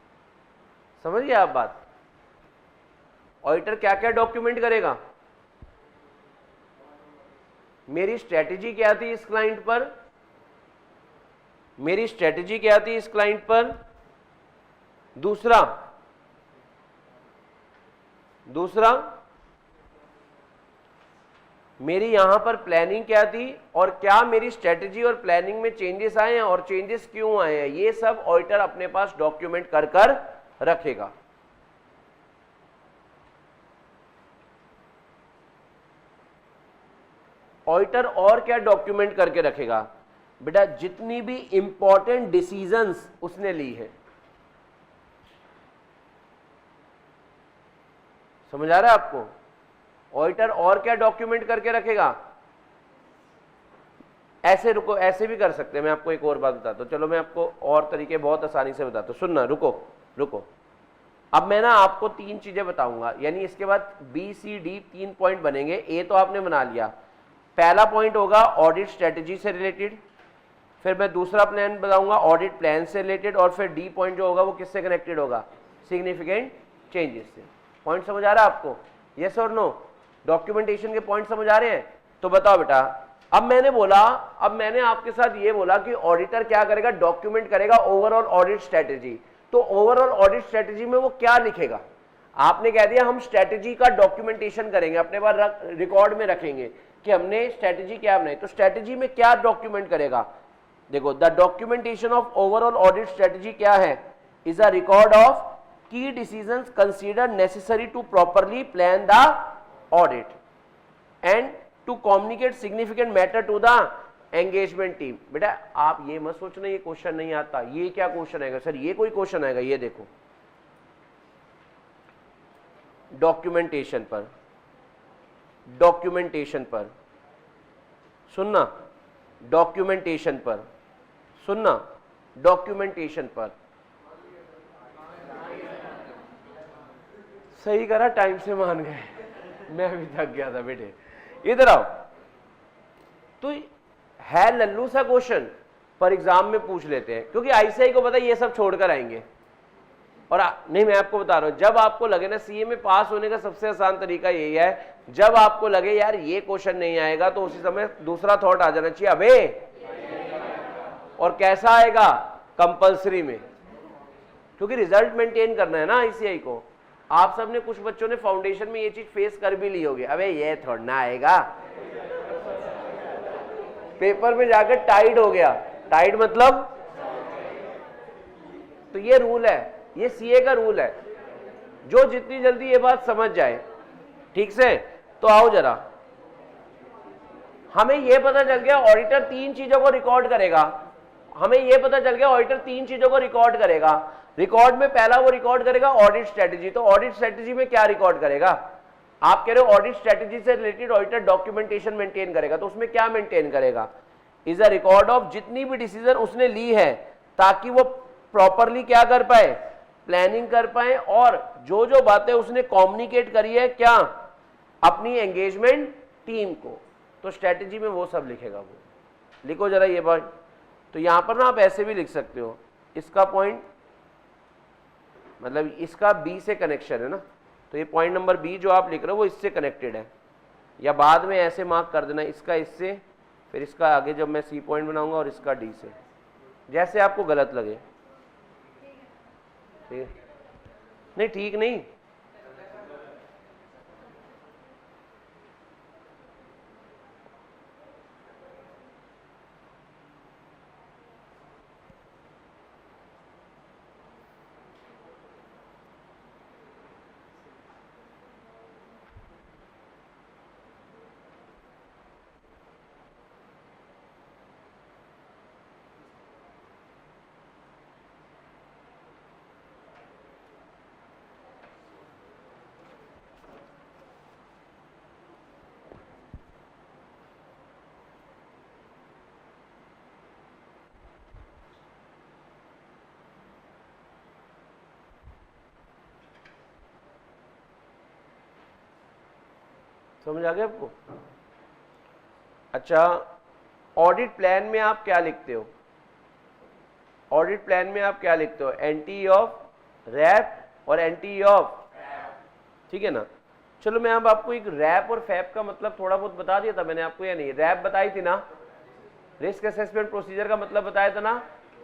समझ गए आप बात? ऑडिटर क्या क्या डॉक्यूमेंट करेगा? मेरी स्ट्रेटेजी क्या थी इस क्लाइंट पर, मेरी स्ट्रेटेजी क्या थी इस क्लाइंट पर। दूसरा, मेरी यहां पर प्लानिंग क्या थी और क्या मेरी स्ट्रेटेजी और प्लानिंग में चेंजेस आए हैं और चेंजेस क्यों आए हैं। ये सब ऑडिटर अपने पास डॉक्यूमेंट कर कर रखेगा। ऑडिटर और क्या डॉक्यूमेंट करके रखेगा बेटा? जितनी भी इंपॉर्टेंट डिसीजंस उसने ली है। समझ आ रहा है आपको? ऑडिटर और क्या डॉक्यूमेंट करके रखेगा? ऐसे रुको, ऐसे भी कर सकते हैं। मैं आपको एक और बात बताता हूं, चलो मैं आपको और तरीके बहुत आसानी से बताता हूं। सुनना, रुको। अब मैं ना आपको 3 चीजें बताऊंगा, यानी इसके बाद BCD 3 पॉइंट बनेंगे। ए तो आपने बना लिया। पहला पॉइंट होगा ऑडिट स्ट्रेटेजी से रिलेटेड, फिर मैं दूसरा प्लान बताऊंगा ऑडिट प्लान से रिलेटेड, और फिर डी पॉइंट जो होगा वो किससे कनेक्टेड होगा? सिग्निफिकेंट चेंजेस से। पॉइंट समझ आ रहा है आपको? यस और नो? डॉक्यूमेंटेशन के पॉइंट समझ आ रहे हैं? तो बताओ बेटा। अब मैंने आपके साथ ये बोला कि ऑडिटर क्या करेगा? डॉक्यूमेंट करेगा ओवरऑल ऑडिट स्ट्रेटेजी। तो ओवरऑल ऑडिट स्ट्रेटेजी में वो क्या लिखेगा? आपने कह दिया हम स्ट्रेटेजी का डॉक्यूमेंटेशन करेंगे, अपने पास रिकॉर्ड में रखेंगे कि हमने स्ट्रेटेजी क्या बनाई। तो स्ट्रेटेजी में क्या डॉक्यूमेंट करेगा? देखो, the documentation of overall audit strategy क्या है? Is a record of key decisions considered necessary to properly plan the audit and to communicate significant matter to the engagement team. बेटा आप ये मत सोचना ये क्वेश्चन नहीं आता। ये क्या क्वेश्चन आएगा सर? ये कोई क्वेश्चन आएगा। ये देखो, डॉक्यूमेंटेशन पर सुनना, डॉक्यूमेंटेशन पर सही करा, टाइम से मान गए। मैं भी थक गया था बेटे। इधर आओ। तो है लल्लू सा क्वेश्चन, पर एग्जाम में पूछ लेते हैं, क्योंकि आईसीआई को पता है ये सब छोड़कर आएंगे। और नहीं, मैं आपको बता रहा हूं, जब आपको लगे ना सीए में पास होने का सबसे आसान तरीका यही है, जब आपको लगे यार ये क्वेश्चन नहीं आएगा तो उसी समय दूसरा थॉट आ जाना चाहिए, अबे और कैसा आएगा, कंपलसरी में, क्योंकि रिजल्ट मेंटेन करना है ना आईसीआई को। आप सब ने, कुछ बच्चों ने फाउंडेशन में ये चीज फेस कर भी ली होगी, अबे ये थोड़ा ना आएगा, पेपर में जाकर टाइड हो गया। टाइड मतलब, तो ये रूल है, ये सीए का रूल है, जो जितनी जल्दी ये बात समझ जाए ठीक से। तो आओ जरा, हमें ये पता चल गया ऑडिटर 3 चीजों को रिकॉर्ड करेगा। हमें ये पता चल गया ऑडिटर 3 चीजों को रिकॉर्ड करेगा। रिकॉर्ड में पहला वो रिकॉर्ड करेगा ऑडिट स्ट्रेटेजी। तो ऑडिट स्ट्रेटेजी में क्या रिकॉर्ड करेगा, आप कह रहे हो ऑडिट स्ट्रेटेजी से रिलेटेड ऑडिटर डॉक्यूमेंटेशन मेंटेन करेगा, तो उसमें क्या मेंटेन करेगा, इज अ रिकॉर्ड ऑफ जितनी भी डिसीजन उसने ली है, ताकि वो प्रॉपरली क्या कर पाए, प्लानिंग कर पाए, और जो जो बातें उसने कम्युनिकेट करी है क्या, अपनी एंगेजमेंट टीम को। तो स्ट्रेटेजी में वो सब लिखेगा। वो लिखो जरा ये बात। तो यहां पर ना आप ऐसे भी लिख सकते हो, इसका पॉइंट मतलब इसका बी से कनेक्शन है ना, तो ये पॉइंट नंबर बी जो आप लिख रहे हो वो इससे कनेक्टेड है, या बाद में ऐसे मार्क कर देना, इसका इससे, फिर इसका आगे जब मैं सी पॉइंट बनाऊंगा, और इसका डी से, जैसे आपको गलत लगे। ठीक है, नहीं ठीक नहीं, समझ आ गया आपको। अच्छा, ऑडिट प्लान में आप क्या लिखते हो, ऑडिट प्लान में आप क्या लिखते हो, एंटी ऑफ रैप और एंटी ऑफ, ठीक है ना। चलो मैं अब आपको एक रैप और फैप का मतलब थोड़ा बहुत बता दिया था मैंने आपको, या नहीं, रैप बताई थी ना, रिस्क असेसमेंट प्रोसीजर का मतलब बताया था ना,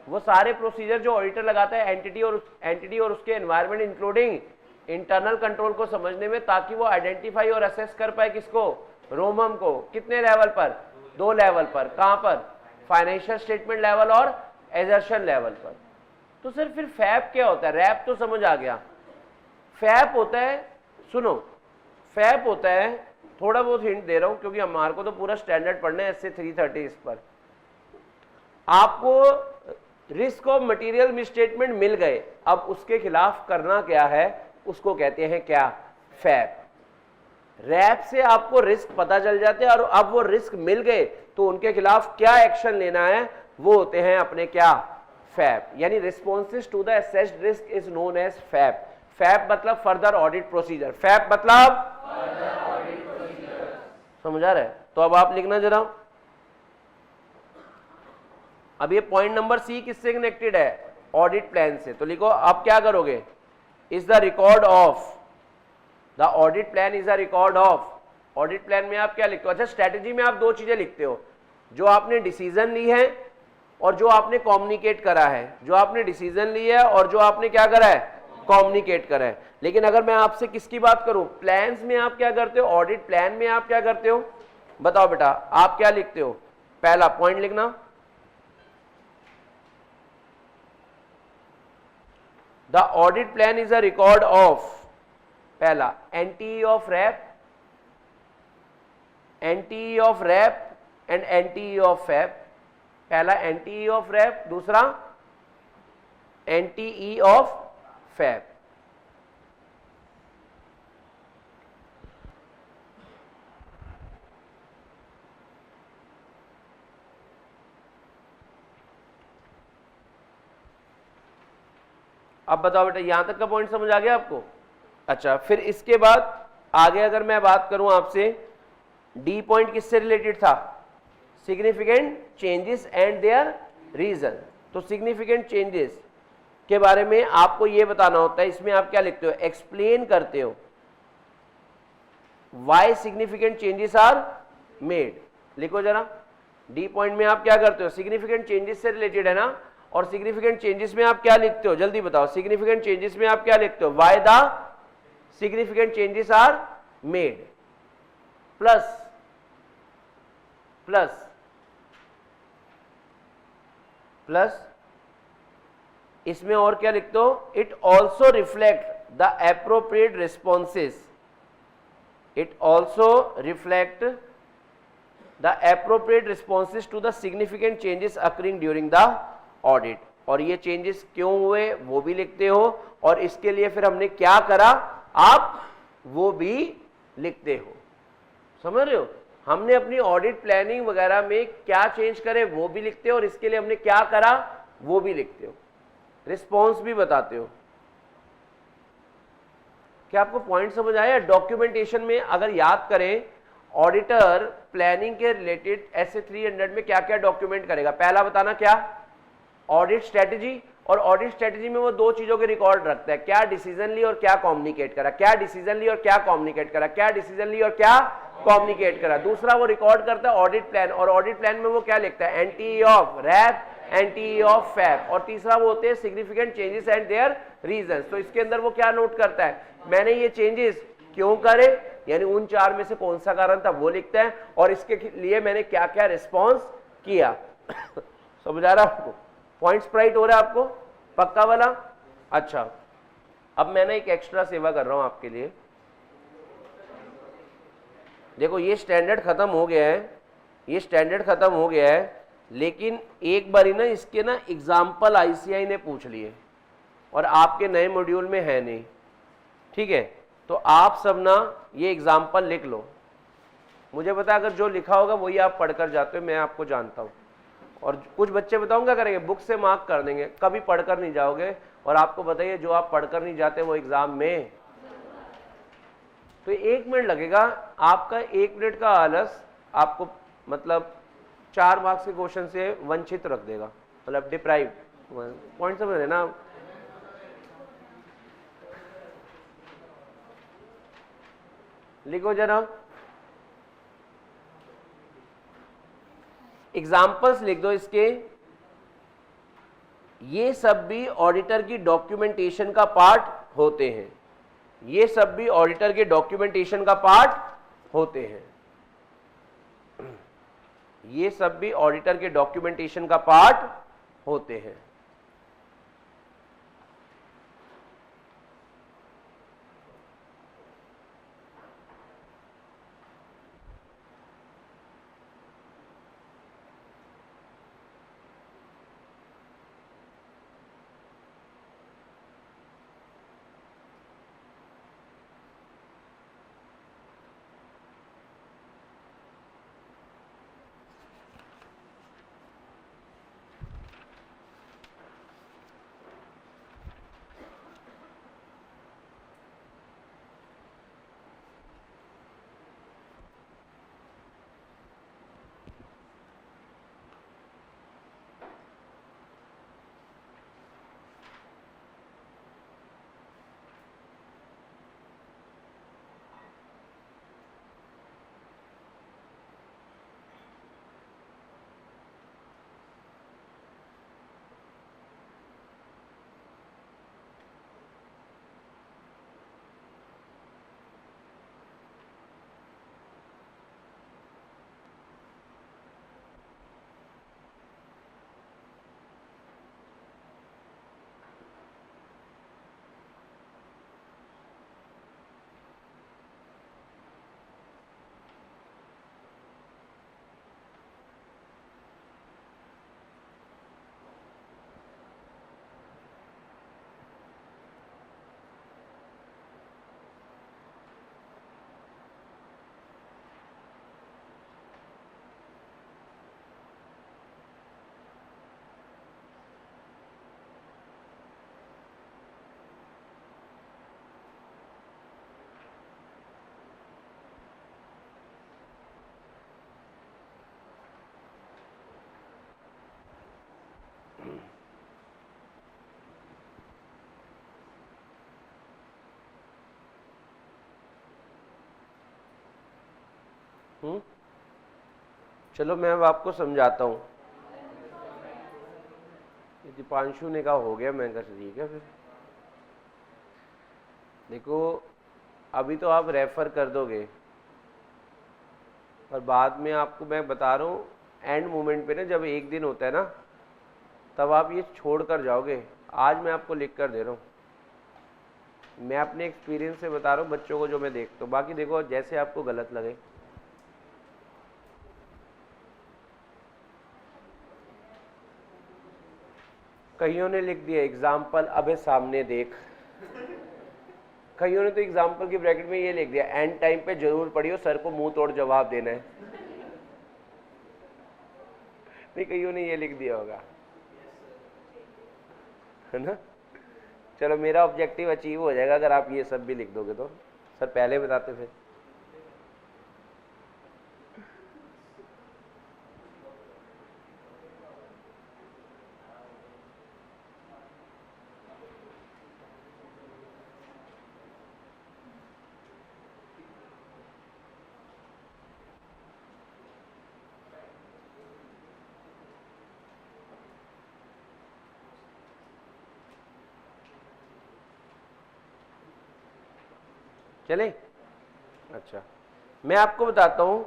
वो सारे प्रोसीजर जो ऑडिटर लगाता है एंटिटी और उसके एनवायरनमेंट इंक्लूडिंग इंटरनल कंट्रोल को समझने में, ताकि वो आइडेंटिफाई और असेस कर पाए किसको, रोमम को। कितने लेवल पर, 2 लेवल पर। कहां पर, फाइनेंशियल स्टेटमेंट लेवल और एजर्शन लेवल पर। तो सर फिर फैप क्या होता है, रैप तो समझ आ गया, फैप होता है, सुनो, फैप होता है, थोड़ा बहुत हिंट दे रहा हूं क्योंकि हमारे को तो पूरा स्टैंडर्ड पढ़ना है इससे 330 इस पर। आपको रिस्क ऑफ मटेरियल मिसस्टेटमेंट मिल गए, अब उसके खिलाफ करना क्या है, उसको कहते हैं क्या, फैप। रैप से आपको रिस्क पता चल जाते हैं, और अब वो रिस्क मिल गए तो उनके खिलाफ क्या एक्शन लेना है, वो होते हैं अपने क्या, फैप। यानी responses to the assessed risk is known as FAP. FAP मतलब फर्दर ऑडिट प्रोसीजर, फैप मतलब समझ आ रहा है। तो अब आप लिखना जरा, अब ये पॉइंट नंबर सी किससे कनेक्टेड है, ऑडिट प्लान से। तो लिखो आप क्या करोगे, is the record of, the audit plan is a record of. Audit plan में आप क्या लिखते हो, अच्छा स्ट्रेटेजी में आप 2 चीजें लिखते हो, जो आपने डिसीजन ली है और जो आपने कम्युनिकेट करा है, जो आपने डिसीजन ली है और जो आपने क्या करा है, कम्युनिकेट करा है। लेकिन अगर मैं आपसे किसकी बात करूं, प्लान्स में आप क्या करते हो, ऑडिट प्लान में आप क्या करते हो, बताओ बेटा आप क्या लिखते हो। पहला पॉइंट लिखना, the audit plan is a record of, पहला anti of rap, anti of rap and anti of fap. पहला एंटी ऑफ रैप, दूसरा एंटी ऑफ फैप। अब बताओ बेटा यहां तक का पॉइंट समझ आ गया आपको। अच्छा, फिर इसके बाद आगे अगर मैं बात करूं आपसे, डी पॉइंट किससे रिलेटेड था, significant changes and their reason. तो सिग्निफिकेंट चेंजेस के बारे में आपको यह बताना होता है, इसमें आप क्या लिखते हो, एक्सप्लेन करते हो why significant changes are made. लिखो जरा, डी पॉइंट में आप क्या करते हो, सिग्निफिकेंट चेंजेस से रिलेटेड है ना, और सिग्निफिकेंट चेंजेस में आप क्या लिखते हो, जल्दी बताओ, सिग्निफिकेंट चेंजेस में आप क्या लिखते हो, why the significant changes are made, plus plus plus इसमें और क्या लिखते हो, it also reflect the appropriate responses, it also reflect the appropriate responses to the significant changes occurring during the audit, और ये चेंजेस क्यों हुए वो भी लिखते हो, और इसके लिए फिर हमने क्या करा आप वो भी लिखते हो। समझ रहे हो, हमने अपनी ऑडिट प्लानिंग वगैरह में क्या चेंज करे वो भी लिखते हो, और इसके लिए हमने क्या करा वो भी लिखते हो, रिस्पॉन्स भी बताते हो। क्या आपको पॉइंट समझ आया? डॉक्यूमेंटेशन में अगर याद करें, ऑडिटर प्लानिंग के रिलेटेड ऐसे 300 में क्या क्या डॉक्यूमेंट करेगा, पहला बताना क्या, ऑडिट स्ट्रेटेजी, और ऑडिट स्ट्रेटेजी में वो दो चीजों के रिकॉर्ड रखता है, क्या डिसीजन ली और क्या कम्युनिकेट करा, क्या डिसीजन ली और क्या कम्युनिकेट करा, क्या डिसीजन ली और क्या कम्युनिकेट करा। दूसरा वो रिकॉर्ड करता है ऑडिट प्लान, और ऑडिट प्लान में वो क्या लिखता है, एनटीई ऑफ रैप, एनटीई ऑफ फैप, और तीसरा वो होते हैं significant changes and there reasons. तो इसके अंदर वो क्या नोट करता है, मैंने ये चेंजेस क्यों करे, यानी उन चार में से कौन सा कारण था वो लिखता है, और इसके लिए मैंने क्या क्या रिस्पॉन्स किया। समझ आ रहा आपको, पॉइंट्स राइट हो रहा है आपको, पक्का वाला? अच्छा, अब मैंने एक एक्स्ट्रा सेवा कर रहा हूं आपके लिए। देखो ये स्टैंडर्ड खत्म हो गया है, ये स्टैंडर्ड खत्म हो गया है, लेकिन एक बारी ना इसके ना एग्जाम्पल आईसीआई ने पूछ लिए और आपके नए मॉड्यूल में है नहीं, ठीक है? तो आप सब ना ये एग्जाम्पल लिख लो। मुझे पता अगर जो लिखा होगा वही आप पढ़कर जाते हो, मैं आपको जानता हूँ। और कुछ बच्चे बताऊंगा करेंगे बुक से मार्क कर देंगे, कभी पढ़कर नहीं जाओगे, और आपको बताइए जो आप पढ़कर नहीं जाते वो एग्जाम में, तो 1 मिनट लगेगा आपका, 1 मिनट का आलस आपको मतलब 4 मार्क्स के क्वेश्चन से वंचित रख देगा, मतलब डिप्राइव। पॉइंट समझ रहे ना आप? लिखो जरा, एग्जाम्पल्स लिख दो इसके। ये सब भी ऑडिटर की डॉक्यूमेंटेशन का पार्ट होते हैं, ये सब भी ऑडिटर के डॉक्यूमेंटेशन का पार्ट होते हैं, ये सब भी ऑडिटर के डॉक्यूमेंटेशन का पार्ट होते हैं। चलो मैं अब आपको समझाता हूँ। दीपांशु ने कहा हो गया, मैं कहा ठीक है फिर। देखो अभी तो आप रेफर कर दोगे, और बाद में आपको मैं बता रहा हूँ एंड मोमेंट पे ना, जब एक दिन होता है ना, तब आप ये छोड़ कर जाओगे। आज मैं आपको लिख कर दे रहा हूँ, मैं अपने एक्सपीरियंस से बता रहा हूँ बच्चों को जो मैं देखता हूँ। बाकी देखो जैसे आपको गलत लगे। कईयों ने लिख दिया एग्जाम्पल अबे सामने देख। कईयों ने तो एग्जाम्पल की ब्रैकेट में ये लिख दिया एंड टाइम पे जरूर पढ़ियो, सर को मुंह तोड़ जवाब देना है। नहीं, कईयों ने ये लिख दिया होगा, है ना। चलो मेरा ऑब्जेक्टिव अचीव हो जाएगा अगर आप ये सब भी लिख दोगे तो। सर पहले बताते फिर। चले, अच्छा मैं आपको बताता हूं।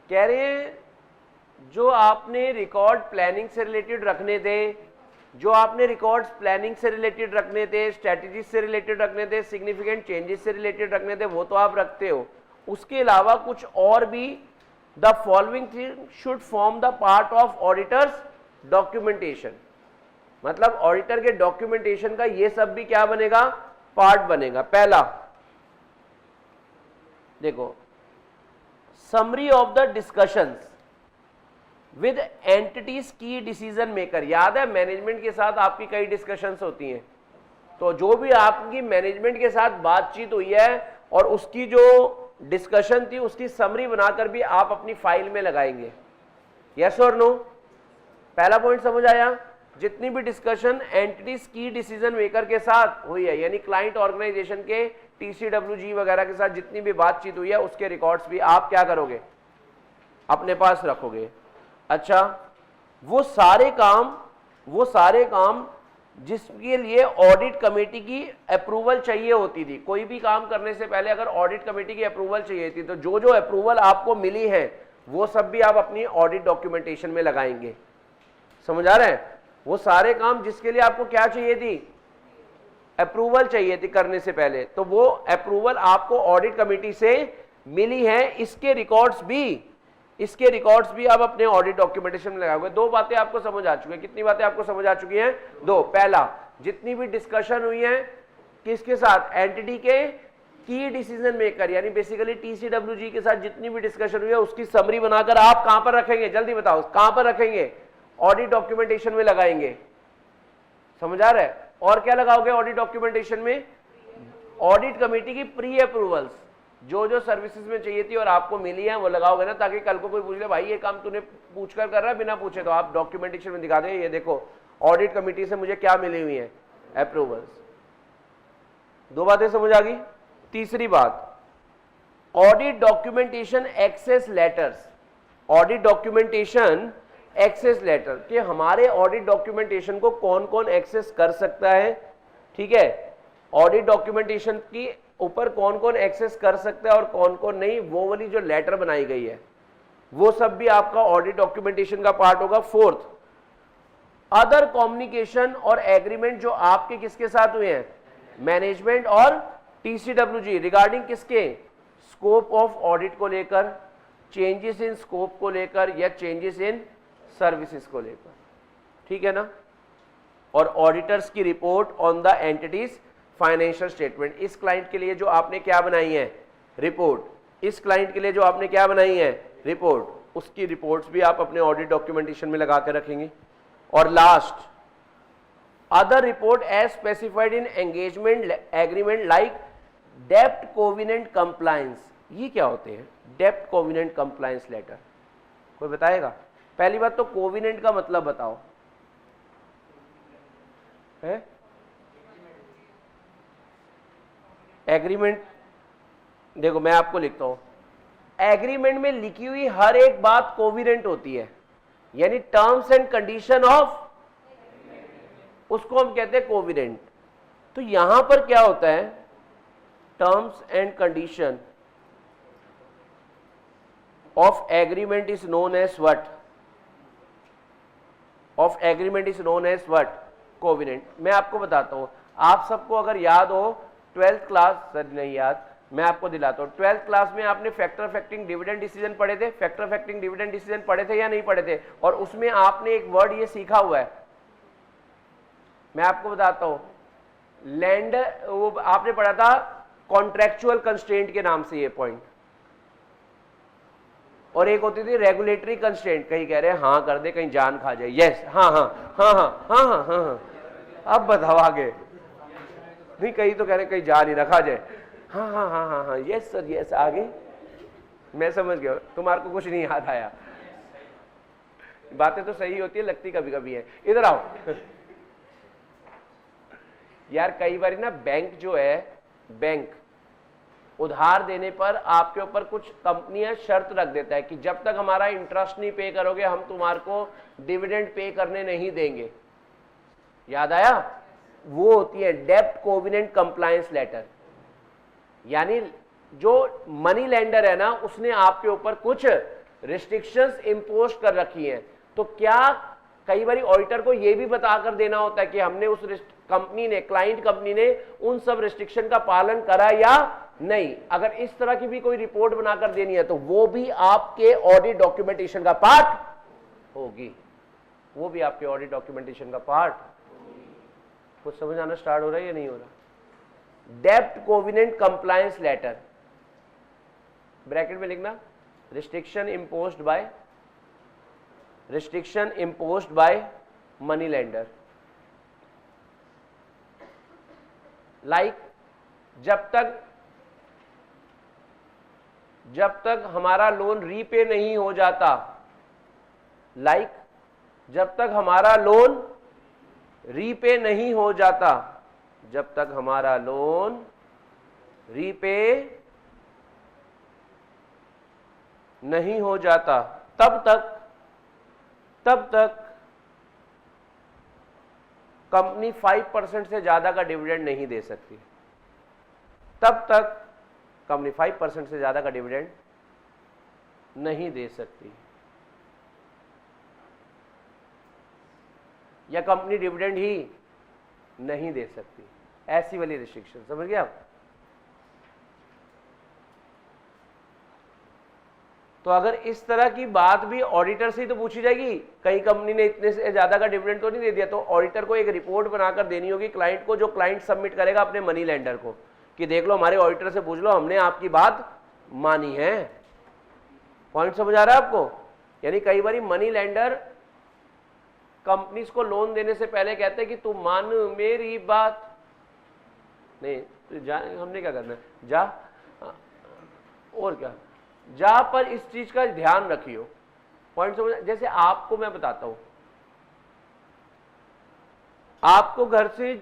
कह रहे हैं जो आपने रिकॉर्ड प्लानिंग से रिलेटेड रखने थे, जो आपने रिकॉर्ड्स प्लानिंग से रिलेटेड रखने थे, स्ट्रेटजी से रिलेटेड रखने थे, सिग्निफिकेंट चेंजेस से रिलेटेड रखने थे, वो तो आप रखते हो। उसके अलावा कुछ और भी, the following thing should form the part of auditors documentation, मतलब ऑडिटर के डॉक्यूमेंटेशन का ये सब भी क्या बनेगा, पार्ट बनेगा। पहला देखो, summary of the discussions with entities की डिसीजन मेकर। याद है मैनेजमेंट के साथ आपकी कई डिस्कशंस होती हैं, तो जो भी आपकी मैनेजमेंट के साथ बातचीत हुई है और उसकी जो डिस्कशन थी उसकी समरी बनाकर भी आप अपनी फाइल में लगाएंगे। यस और नो? पहला पॉइंट समझ आया? जितनी भी डिस्कशन एंटिटीज की डिसीजन मेकर के साथ हुई है, यानी क्लाइंट ऑर्गेनाइजेशन के TCWG वगैरह के साथ जितनी भी बातचीत हुई है उसके रिकॉर्ड्स भी आप क्या करोगे, अपने पास रखोगे। अच्छा, वो सारे काम जिसके लिए ऑडिट कमेटी की अप्रूवल चाहिए होती थी। कोई भी काम करने से पहले अगर ऑडिट कमेटी की अप्रूवल चाहिए थी, तो जो जो अप्रूवल आपको मिली है वो सब भी आप अपनी ऑडिट डॉक्यूमेंटेशन में लगाएंगे। समझ आ रहा है? वो सारे काम जिसके लिए आपको क्या चाहिए थी, अप्रूवल चाहिए थी करने से पहले, तो वो अप्रूवल आपको ऑडिट कमेटी से मिली है। इसके रिकॉर्ड्स भी आप अपने ऑडिट डॉक्यूमेंटेशन में लगाओगे। दो बातें आपको समझ आ चुकी हैं। कितनी बातें आपको समझ आ चुकी हैं? दो। पहला, जितनी भी डिस्कशन हुई है किसके साथ, एंटिटी के की डिसीजन मेकर, यानी बेसिकली TCWG के साथ जितनी भी डिस्कशन हुई है उसकी समरी बनाकर आप कहां पर रखेंगे, जल्दी बताओ कहां पर रखेंगे, ऑडिट डॉक्यूमेंटेशन में लगाएंगे। समझ आ रहा है? और क्या लगाओगे ऑडिट डॉक्यूमेंटेशन में? ऑडिट कमेटी की प्री अप्रूवल्स, जो जो सर्विसेज में चाहिए थी और आपको मिली है वो लगाओगे ना, ताकि कल को कोई पूछ ले भाई ये काम तूने पूछ कर रहा है बिना पूछे, तो आप डॉक्यूमेंटेशन में दिखा दें ये देखो ऑडिट कमेटी से मुझे क्या मिली हुई है, अप्रूवल्स। दो बातें समझ आ गई। तीसरी बात, audit documentation access letters. Audit documentation access letter कि हमारे ऑडिट डॉक्यूमेंटेशन को कौन कौन एक्सेस कर सकता है। ठीक है, ऑडिट डॉक्यूमेंटेशन की ऊपर कौन कौन एक्सेस कर सकता है और कौन कौन नहीं, वो वाली जो लेटर बनाई गई है वो सब भी आपका ऑडिट डॉक्यूमेंटेशन का पार्ट होगा। फोर्थ, अदर कम्युनिकेशन और एग्रीमेंट जो आपके किसके साथ हुए हैं, मैनेजमेंट और TCWG, रिगार्डिंग किसके, स्कोप ऑफ ऑडिट को लेकर, चेंजेस इन स्कोप को लेकर या चेंजेस इन सर्विसेज को लेकर। ठीक है ना? और ऑडिटर्स की report on the entities financial statement. इस क्लाइंट के लिए जो आपने क्या बनाई है, रिपोर्ट, इस क्लाइंट के लिए जो आपने क्या बनाई है, रिपोर्ट, उसकी रिपोर्ट्स भी आप अपने ऑडिट डॉक्यूमेंटेशन में लगा कर रखेंगे। और last, other report as specified in engagement agreement like डेप्ट कोविनेंट कंप्लायंस। ये क्या होते हैं डेप्ट कोविनेंट कंप्लायंस लेटर, कोई बताएगा? पहली बात तो कोविनेंट का मतलब बताओ है? एग्रीमेंट, देखो मैं आपको लिखता हूं, एग्रीमेंट में लिखी हुई हर एक बात कोविरेंट होती है, यानी टर्म्स एंड कंडीशन ऑफ, उसको हम कहते हैं कोविरेंट। तो यहां पर क्या होता है, terms and condition of agreement is known as what, of agreement is known as what, covenant. मैं आपको बताता हूं, आप सबको अगर याद हो 12th क्लास, सर नहीं याद, मैं आपको दिलाता हूं, 12th क्लास में आपने फैक्टर अफेक्टिंग डिविडेंड डिसीजन पढ़े थे, फैक्टर अफेक्टिंग डिविडेंड डिसीजन पढ़े थे या नहीं पढ़े थे? और उसमें आपने एक वर्ड ये सीखा हुआ है, मैं आपको बताता हूं, लैंडर, वो आपने पढ़ा था कॉन्ट्रेक्चुअल कंस्ट्रेंट के नाम से ये पॉइंट, और एक होती थी रेगुलेटरी कंस्ट्रेंट, कहीं कह रहे हैं हाँ कर दे कहीं जान खा जाए, यस हाँ हाँ हाँ हाँ हाँ हाँ हाँ हाँ, अब बताओ आगे, नहीं कहीं तो कह रहे कहीं जान ही रखा जाए, हाँ हाँ हाँ हाँ हाँ, यस सर यस, आगे मैं समझ गया, तुम्हारे को कुछ नहीं याद आया, बातें तो सही होती है, लगती कभी कभी है। इधर आओ यार, कई बार ना बैंक जो है, बैंक उधार देने पर आपके ऊपर कुछ कंपनियां शर्त रख देता है कि जब तक हमारा इंटरेस्ट नहीं पे करोगे हम तुम्हारे को डिविडेंड पे करने नहीं देंगे, याद आया? वो होती है डेब्ट कोविनेंट कंप्लायंस लेटर, यानी जो मनी लेंडर है ना उसने आपके ऊपर कुछ रिस्ट्रिक्शंस इंपोज कर रखी हैं। तो क्या कई बार ऑडिटर को यह भी बताकर देना होता है कि हमने उस कंपनी ने, क्लाइंट कंपनी ने उन सब रिस्ट्रिक्शन का पालन करा या नहीं। अगर इस तरह की भी कोई रिपोर्ट बनाकर देनी है तो वो भी आपके ऑडिट डॉक्यूमेंटेशन का पार्ट होगी, वो भी आपके ऑडिट डॉक्यूमेंटेशन का पार्ट। कुछ समझ आना स्टार्ट हो रहा है या नहीं हो रहा? डेब्ट कोविनेंट कंप्लायंस लेटर, ब्रैकेट में लिखना, restriction imposed by money lender, like जब तक हमारा लोन रीपे नहीं हो जाता, जब तक हमारा लोन रीपे नहीं हो जाता, जब तक हमारा लोन रीपे नहीं हो जाता, तब तक कंपनी 5% से ज्यादा का डिविडेंड नहीं दे सकती, तब तक कंपनी 5% से ज्यादा का डिविडेंड नहीं दे सकती, या कंपनी डिविडेंड ही नहीं दे सकती, ऐसी वाली रिस्ट्रिक्शन। समझ गए आप? तो अगर इस तरह की बात भी ऑडिटर से ही तो पूछी जाएगी, कई कंपनी ने इतने से ज्यादा का डिविडेंड तो नहीं दे दिया, तो ऑडिटर को एक रिपोर्ट बनाकर देनी होगी क्लाइंट को, जो क्लाइंट सबमिट करेगा अपने मनी लेंडर को कि देख लो हमारे ऑडिटर से पूछ लो, हमने आपकी बात मानी है। पॉइंट समझ आ रहा है आपको? यानी कई बार मनी लेंडर कंपनीज को लोन देने से पहले कहते हैं कि तू मान मेरी बात, नहीं तो जा, हमने क्या करना है, जा और क्या, जा पर इस चीज का ध्यान रखियो। पॉइंट समझ? जैसे आपको मैं बताता हूं, आपको घर से,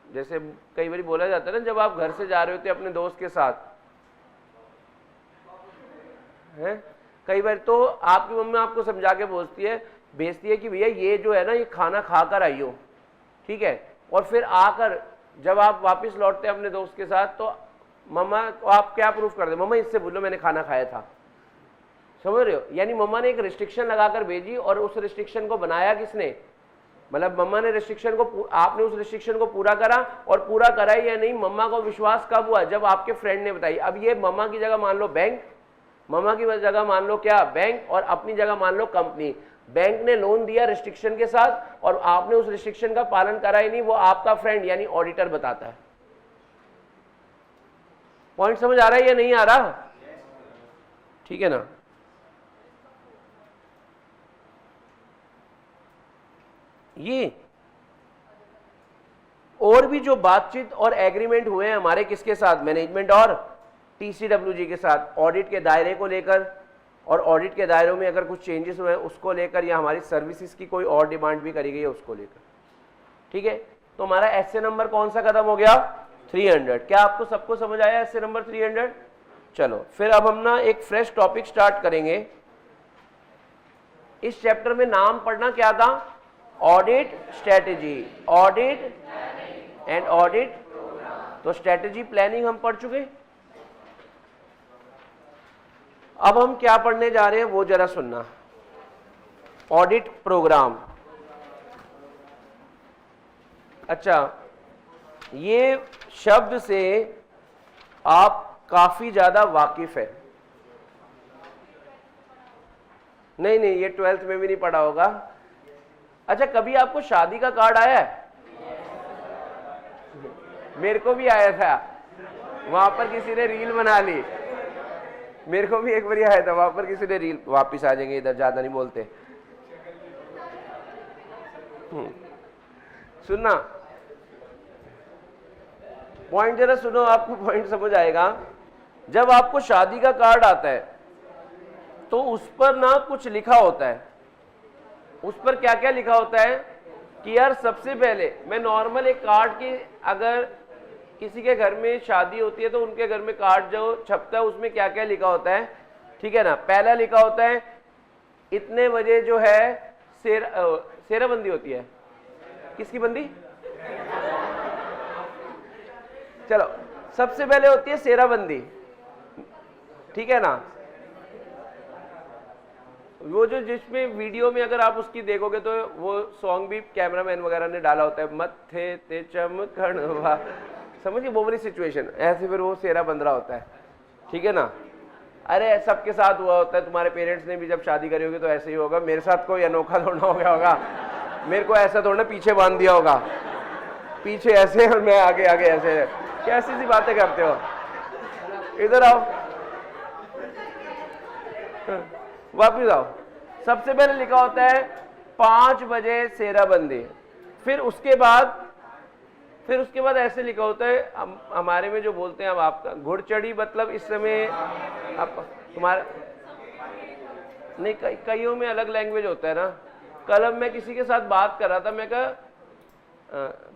जैसे कई बार बोला जाता है ना, जब आप घर से जा रहे होते अपने दोस्त के साथ, है कई बार तो आपकी मम्मी आपको समझा के भेजती है कि भैया ये जो है ना ये खाना खाकर आइयो, ठीक है, और फिर आकर जब आप वापस लौटते हैं अपने दोस्त के साथ तो मम्मा को आप क्या प्रूफ कर दे, मम्मा इससे बोलो मैंने खाना खाया था। समझ रहे हो? यानी मम्मा ने एक रिस्ट्रिक्शन लगाकर भेजी और उस रिस्ट्रिक्शन को बनाया किसने, मतलब मम्मा ने रिस्ट्रिक्शन को, आपने उस रिस्ट्रिक्शन को पूरा करा, और पूरा करा या नहीं मम्मा को विश्वास कब हुआ, जब आपके फ्रेंड ने बताई। अब ये मम्मा की जगह मान लो बैंक, मम्मा की जगह मान लो क्या बैंक, और अपनी जगह मान लो कंपनी। बैंक ने लोन दिया रिस्ट्रिक्शन के साथ और आपने उस रिस्ट्रिक्शन का पालन करा ही नहीं, वो आपका फ्रेंड यानी ऑडिटर बताता है। पॉइंट समझ आ रहा है या नहीं आ रहा? ठीक है ना? ये और भी जो बातचीत और एग्रीमेंट हुए हैं हमारे किसके साथ, मैनेजमेंट और टीसीडब्ल्यूजी के साथ, ऑडिट के दायरे को लेकर, और ऑडिट के दायरों में अगर कुछ चेंजेस हुए उसको लेकर, या हमारी सर्विसेज की कोई और डिमांड भी करी गई है उसको लेकर। ठीक है, तो हमारा एसए नंबर कौन सा खत्म हो गया? 300। क्या आपको सबको समझ आया एसए नंबर 300? चलो फिर अब हम ना एक फ्रेश टॉपिक स्टार्ट करेंगे। इस चैप्टर में नाम पढ़ना क्या था? Audit strategy, audit and audit. तो स्ट्रेटेजी प्लानिंग हम पढ़ चुके। अब हम क्या पढ़ने जा रहे हैं वो जरा सुनना। Audit program. अच्छा, ये शब्द से आप काफी ज्यादा वाकिफ है। नहीं नहीं, ये 12th में भी नहीं पढ़ा होगा। अच्छा, कभी आपको शादी का कार्ड आया है? मेरे को भी आया था, वहां पर किसी ने रील बना ली। मेरे को भी एक बार आया था, वहां पर किसी ने रील। वापिस आ जाएंगे, इधर ज्यादा नहीं बोलते। सुनना, पॉइंट जरा सुनो, आपको पॉइंट समझ आएगा। जब आपको शादी का कार्ड आता है तो उस पर ना कुछ लिखा होता है। उस पर क्या क्या लिखा होता है कि यार सबसे पहले मैं नॉर्मल एक कार्ड की, अगर किसी के घर में शादी होती है तो उनके घर में कार्ड जो छपता है उसमें क्या क्या लिखा होता है, ठीक है ना। पहला लिखा होता है इतने बजे जो है सेराबंदी होती है। किसकी बंदी? चलो, सबसे पहले होती है सेराबंदी, ठीक है ना। वो जो जिसमें वीडियो में अगर आप उसकी देखोगे तो वो सॉन्ग भी कैमरामैन वगैरह ने डाला होता है, मत्थे ते चमकणवा, समझिए वो वाली सिचुएशन। ऐसे फिर वो सेरा बंद रहा होता है, ठीक है ना। अरे सबके साथ हुआ होता है, तुम्हारे पेरेंट्स ने भी जब शादी करी होगी तो ऐसे ही होगा। मेरे साथ कोई अनोखा थोड़ा हो गया होगा, मेरे को ऐसा थोड़ा पीछे बांध दिया होगा, पीछे ऐसे और मैं आगे आगे ऐसे। कैसी सी बातें करते हो, इधर आओ, वापिस आओ। सबसे पहले लिखा होता है 5 बजे सेराबंदी। फिर उसके बाद ऐसे लिखा होता है, हमारे में जो बोलते हैं, अब आपका घुड़चढ़ी, मतलब इस समय आप तुम्हारा नहीं, कईयों में अलग लैंग्वेज होता है ना। कल अब मैं किसी के साथ बात कर रहा था, मैं कहा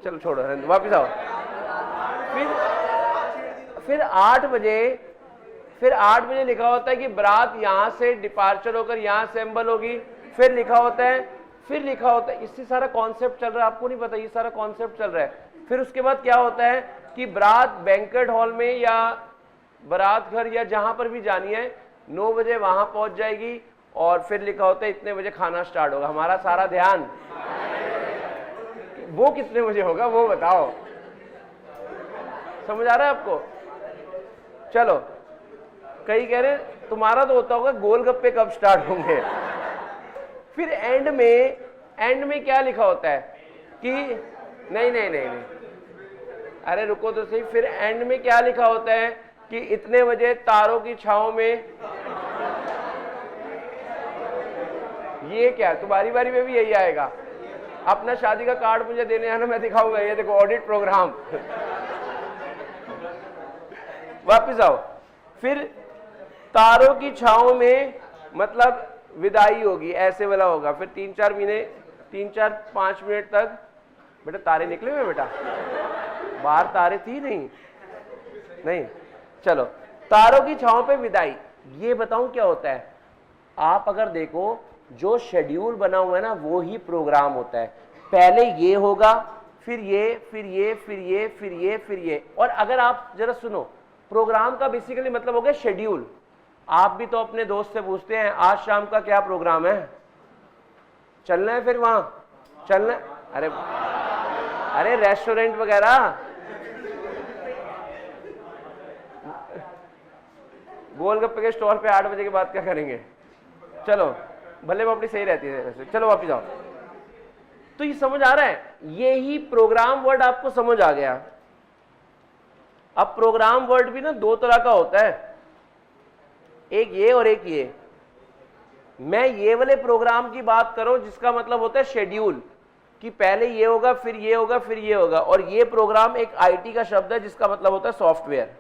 चलो छोड़ो, वापिस आओ। फिर 8 बजे लिखा होता है कि बारात यहां से डिपार्चर होकर यहां असेंबल होगी। फिर लिखा होता है इससे सारा कॉन्सेप्ट चल रहा है, आपको नहीं पता, ये सारा कॉन्सेप्ट चल रहा है। फिर उसके बाद क्या होता है कि बारात बैंक्वेट हॉल में या बारात घर या जहां पर भी जानी है 9 बजे वहां पहुंच जाएगी। और फिर लिखा होता है इतने बजे खाना स्टार्ट होगा। हमारा सारा ध्यान वो कितने बजे होगा वो बताओ, समझ आ रहा है आपको? चलो, कई कह रहे तुम्हारा तो होता होगा गोलगप्पे कब स्टार्ट होंगे। फिर एंड में क्या लिखा होता है कि नहीं, अरे रुको तो सही। फिर एंड में क्या लिखा होता है कि इतने बजे तारों की छांव में। ये क्या, तुम्हारी बारी में भी यही आएगा। अपना शादी का कार्ड मुझे देने आना, मैं दिखाऊंगा। ये देखो ऑडिट प्रोग्राम। वापिस आओ। फिर तारों की छांव में मतलब विदाई होगी, ऐसे वाला होगा। फिर 3-4-5 मिनट तक। बेटा तारे निकले हुए बेटा, बाहर तारे थी नहीं। चलो, तारों की छांव पे विदाई। ये बताऊं क्या होता है? आप अगर देखो जो शेड्यूल बना हुआ है ना, वो ही प्रोग्राम होता है। पहले ये होगा, फिर ये, फिर ये, फिर ये, फिर ये, फिर ये। और अगर आप जरा सुनो, प्रोग्राम का बेसिकली मतलब हो गया शेड्यूल। आप भी तो अपने दोस्त से पूछते हैं आज शाम का क्या प्रोग्राम है, चलना है, फिर वहां चलना है। अरे रेस्टोरेंट वगैरह, गोलगप्पे के स्टॉल पे 8 बजे के बाद क्या करेंगे? चलो, भले वो अपनी सही रहती है वैसे। चलो वापिस आओ। तो ये समझ आ रहा है? ये ही प्रोग्राम वर्ड आपको समझ आ गया। अब प्रोग्राम वर्ड भी ना 2 तरह का होता है, एक ये और एक ये। मैं ये वाले प्रोग्राम की बात करूं जिसका मतलब होता है शेड्यूल, कि पहले ये होगा, फिर ये होगा, फिर ये होगा। और ये प्रोग्राम एक आईटी का शब्द है जिसका मतलब होता है सॉफ्टवेयर।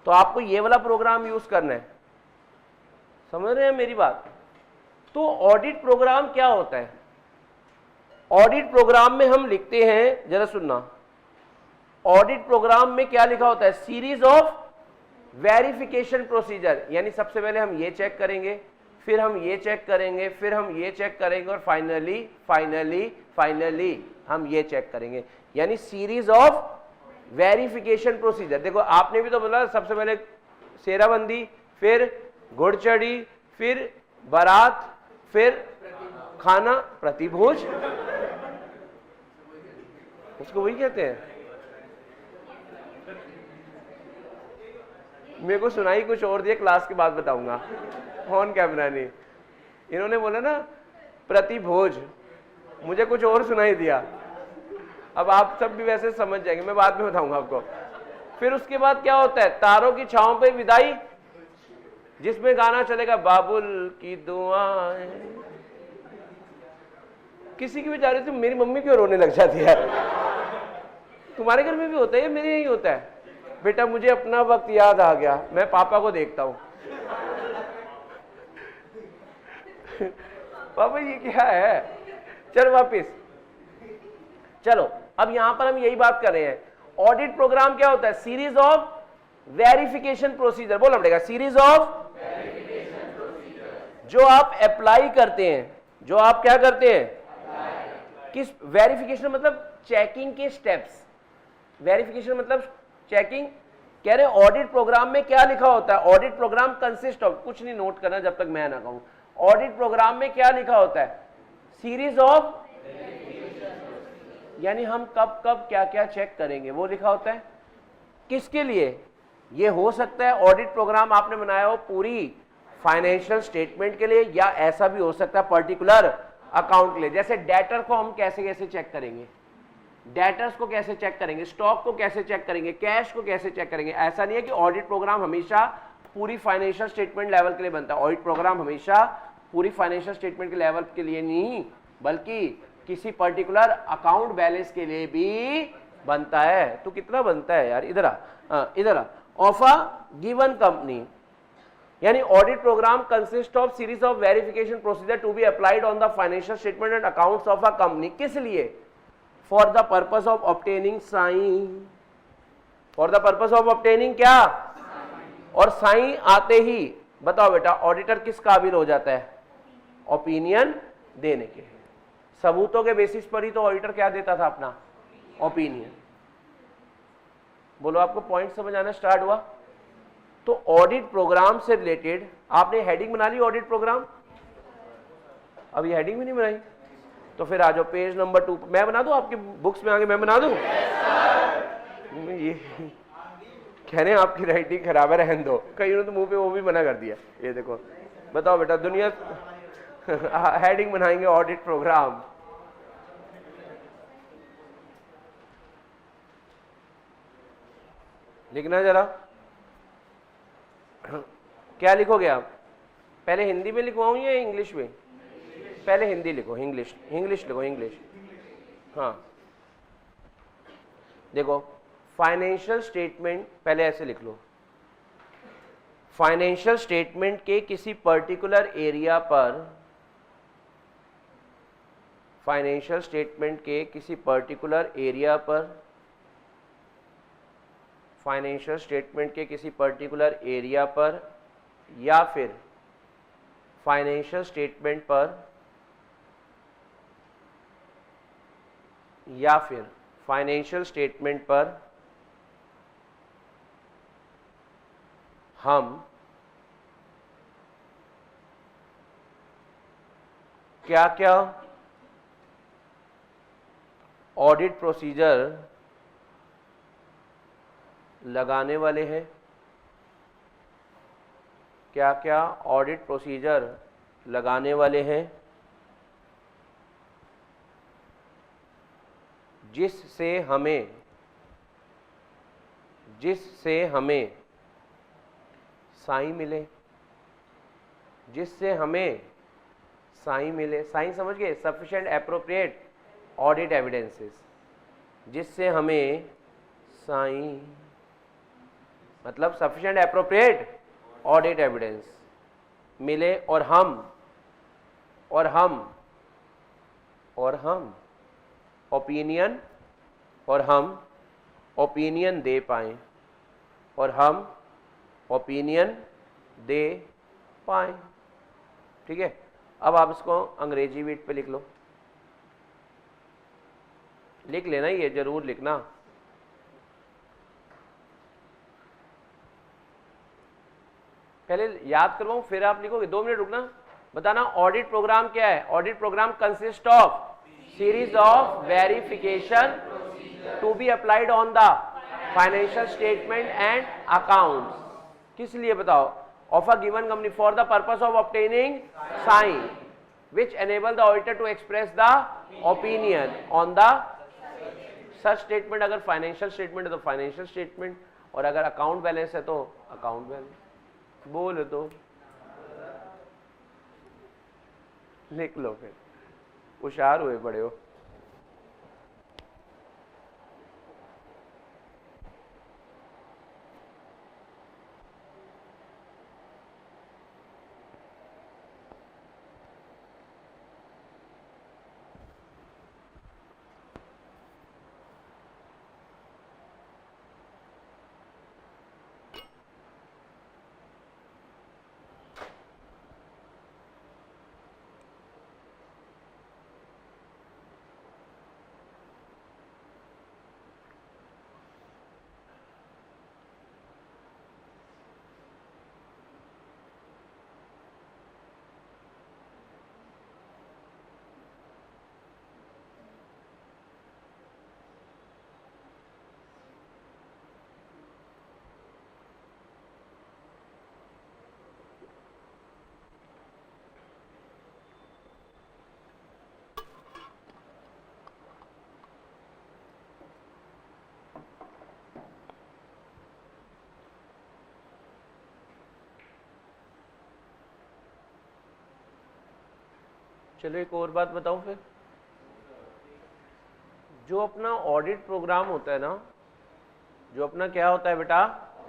तो आपको ये वाला प्रोग्राम यूज करना है। समझ रहे हैं मेरी बात? तो ऑडिट प्रोग्राम क्या होता है? ऑडिट प्रोग्राम में हम लिखते हैं, जरा सुनना, ऑडिट प्रोग्राम में क्या लिखा होता है? सीरीज ऑफ वेरिफिकेशन प्रोसीजर, यानी सबसे पहले हम ये चेक करेंगे, फिर हम ये चेक करेंगे, फिर हम ये चेक करेंगे और फाइनली फाइनली फाइनली हम ये चेक करेंगे, यानी सीरीज ऑफ वेरिफिकेशन प्रोसीजर। देखो आपने भी तो बोला सबसे पहले सेराबंदी, फिर घुड़चढ़ी, फिर बारात, फिर खाना, प्रतिभोज, उसको वही कहते हैं। मेरे को सुनाई कुछ और दिया, क्लास के बाद बताऊंगा, ऑन कैमरा नहीं। इन्होंने बोला ना प्रतिभोज, मुझे कुछ और सुनाई दिया। अब आप सब भी वैसे समझ जाएंगे, मैं बाद में बताऊंगा आपको। फिर उसके बाद क्या होता है, तारों की छांव पे विदाई, जिसमें गाना चलेगा बाबुल की दुआएं। किसी की भी जा रही थी, मेरी मम्मी क्यों रोने लग जाती है? तुम्हारे घर में भी होता है, मेरे यही होता है। बेटा मुझे अपना वक्त याद आ गया, मैं पापा को देखता हूं पापा ये क्या है? चलो वापिस, चलो अब यहां पर हम यही बात कर रहे हैं। ऑडिट प्रोग्राम क्या होता है? Series of verification procedure. बोलना पड़ेगा, सीरीज ऑफ जो आप अप्लाई करते हैं, जो आप क्या करते हैं, किस वेरिफिकेशन मतलब चेकिंग के स्टेप्स। वेरिफिकेशन मतलब चेकिंग। कह रहे ऑडिट प्रोग्राम में क्या लिखा होता है? ऑडिट प्रोग्राम कंसिस्ट ऑफ, कुछ नहीं नोट करना जब तक मैं ना कहूं। ऑडिट प्रोग्राम में क्या लिखा होता है? सीरीज ऑफ, यानी हम कब कब क्या क्या चेक करेंगे वो लिखा होता है। किसके लिए? ये हो सकता है ऑडिट प्रोग्राम आपने बनाया हो पूरी फाइनेंशियल स्टेटमेंट के लिए, या ऐसा भी हो सकता है पर्टिकुलर अकाउंट के लिए। जैसे डेटर को हम कैसे कैसे चेक करेंगे, डेटर्स को कैसे चेक करेंगे, स्टॉक को कैसे चेक करेंगे, कैश को कैसे चेक करेंगे। ऐसा नहीं है कि ऑडिट प्रोग्राम हमेशा पूरी फाइनेंशियल स्टेटमेंट लेवल के लिए बनता है। ऑडिट प्रोग्राम हमेशा पूरी फाइनेंशियल स्टेटमेंट के लेवल के लिए नहीं, बल्कि किसी पर्टिकुलर अकाउंट बैलेंस के लिए भी बनता है। तो कितना बनता है यार, इधर आ, इधर आ। ऑफ अ गिवन कंपनी, यानी audit program consist of series of verification procedure to be applied on the financial statement and accounts of a company. किस लिए? For the purpose of obtaining sign. For the purpose of obtaining क्या? और sign आते ही बताओ बेटा auditor किस काबिल हो जाता है? ओपिनियन देने के। सबूतों के बेसिस पर ही तो ऑडिटर क्या देता था अपना? ओपिनियन। बोलो आपको पॉइंट समझ आना स्टार्ट हुआ? तो ऑडिट प्रोग्राम से रिलेटेड आपने हेडिंग बना ली ऑडिट प्रोग्राम, अब ये हेडिंग भी नहीं बनाई, तो फिर आ जाओ पेज नंबर 2। मैं बना दूं आपकी बुक्स में आगे, मैं बना दूं? ये कह रहे हैं आपकी राइटिंग खराब है, रहने दो। कई ने तो मुंह पे वो भी मना कर दिया। ये देखो, बताओ बेटा दुनिया हेडिंग बनाएंगे ऑडिट प्रोग्राम। लिखना जरा, क्या लिखोगे आप? पहले हिंदी में लिखवाऊं या इंग्लिश में? पहले हिंदी लिखो, इंग्लिश लिखो, इंग्लिश। हाँ देखो, फाइनेंशियल स्टेटमेंट पहले ऐसे लिख लो। फाइनेंशियल स्टेटमेंट के किसी पर्टिकुलर एरिया पर, फाइनेंशियल स्टेटमेंट के किसी पर्टिकुलर एरिया पर, फाइनेंशियल स्टेटमेंट के किसी पर्टिकुलर एरिया पर, या फिर फाइनेंशियल स्टेटमेंट पर, या फिर फाइनेंशियल स्टेटमेंट पर हम क्या क्या ऑडिट प्रोसीजर लगाने वाले हैं, क्या क्या ऑडिट प्रोसीजर लगाने वाले हैं, जिससे हमें साइन मिले, जिससे हमें साइन मिले। साइन समझ गए? सफिशिएंट एप्रोप्रिएट ऑडिट एविडेंसेस, जिससे हमें साइन मतलब सफिशिएंट एप्रोप्रिएट ऑडिट एविडेंस मिले, और हम ओपिनियन दे पाएं, और हम ओपिनियन दे पाए। ठीक है, अब आप इसको अंग्रेजी बीट पे लिख लो, लिख लेना, ये जरूर लिखना। पहले याद करवाऊं फिर आप लिखोगे, 2 मिनट रुकना। बताना ऑडिट प्रोग्राम क्या है। Audit program consist of series of verification to be applied on the financial statement and accounts. किस लिए बताओ? Of a given company for the purpose of obtaining sign which enable the auditor to express the opinion on the such statement. अगर financial statement है तो financial statement, और अगर account balance है तो अकाउंट बैलेंस। बोल तो लिख लो, फिर होशियार हुए बड़े हो। चलो एक और बात बताऊं फिर, जो अपना ऑडिट प्रोग्राम होता है ना, जो अपना क्या होता है बेटा?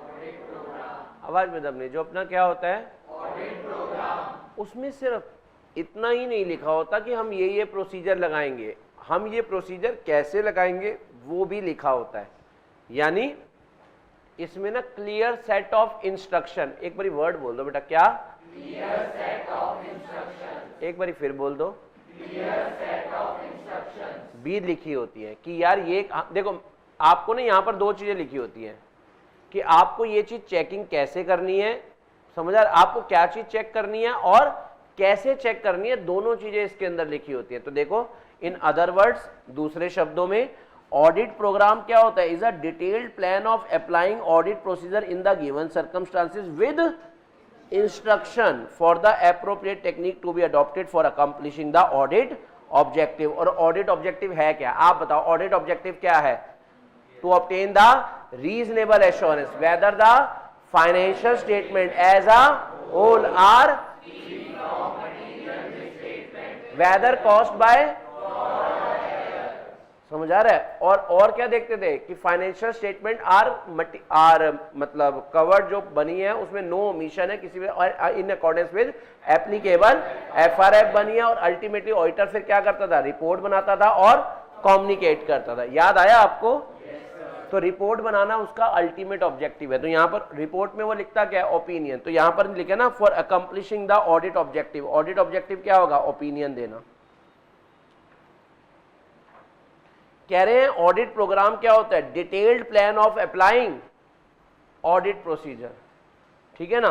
Audit program. आवाज में दम नहीं। जो अपना क्या होता है? Audit program. उसमें सिर्फ इतना ही नहीं लिखा होता कि हम ये प्रोसीजर लगाएंगे, हम ये प्रोसीजर कैसे लगाएंगे वो भी लिखा होता है। यानी इसमें ना क्लियर सेट ऑफ इंस्ट्रक्शन, एक बारी वर्ड बोल दो बेटा, क्या? Clear set of instruction. एक बारी फिर बोल दो, क्लियर सेट ऑफ इंस्ट्रक्शन भी लिखी होती है कि यार ये देखो, आपको ना यहाँ पर 2 चीजें लिखी होती हैं कि आपको ये चीज चेकिंग कैसे करनी है, समझ आ रहा? आपको क्या चीज चेक करनी है और कैसे चेक करनी है, दोनों चीजें इसके अंदर लिखी होती है। तो देखो, इन अदर वर्ड्स, दूसरे शब्दों में, ऑडिट प्रोग्राम क्या होता है? Is a detailed plan of applying audit procedure in the given circumstances with instruction for the appropriate technique to be adopted for accomplishing the audit objective. और ऑडिट ऑब्जेक्टिव है क्या? आप बताओ, ऑडिट ऑब्जेक्टिव क्या है? To obtain the reasonable assurance whether the financial statement as a whole are whether cost by, समझ आ रहा है? और क्या देखते थे कि फाइनेंशियल स्टेटमेंट आर मतलब कवर्ड जो बनी है उसमें नो ओमिशन है किसी में, in accordance with applicable FRF बनी है। और अल्टीमेटली ऑडिटर फिर क्या करता था? रिपोर्ट बनाता था और कम्युनिकेट करता था। याद आया आपको? तो रिपोर्ट बनाना उसका अल्टीमेट ऑब्जेक्टिव है। तो यहां पर रिपोर्ट में वो लिखता क्या है? ओपिनियन। तो यहां पर लिखे ना, for accomplishing the audit objective. Audit objective क्या होगा? ओपिनियन देना। कह रहे हैं ऑडिट प्रोग्राम क्या होता है? Detailed plan of applying audit procedure. ठीक है ना,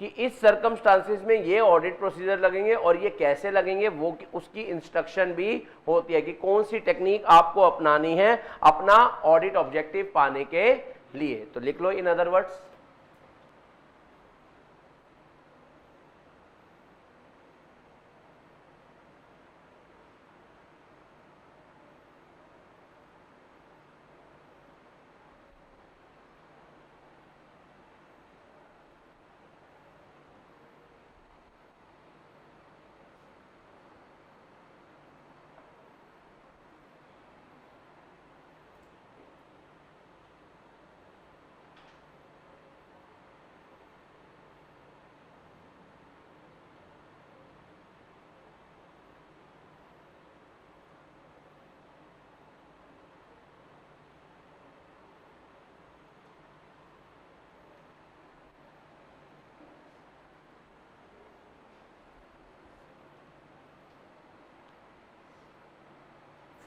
कि इस सर्कमस्टांसेस में ये ऑडिट प्रोसीजर लगेंगे और ये कैसे लगेंगे वो उसकी इंस्ट्रक्शन भी होती है कि कौन सी टेक्निक आपको अपनानी है अपना ऑडिट ऑब्जेक्टिव पाने के लिए। तो लिख लो in other words,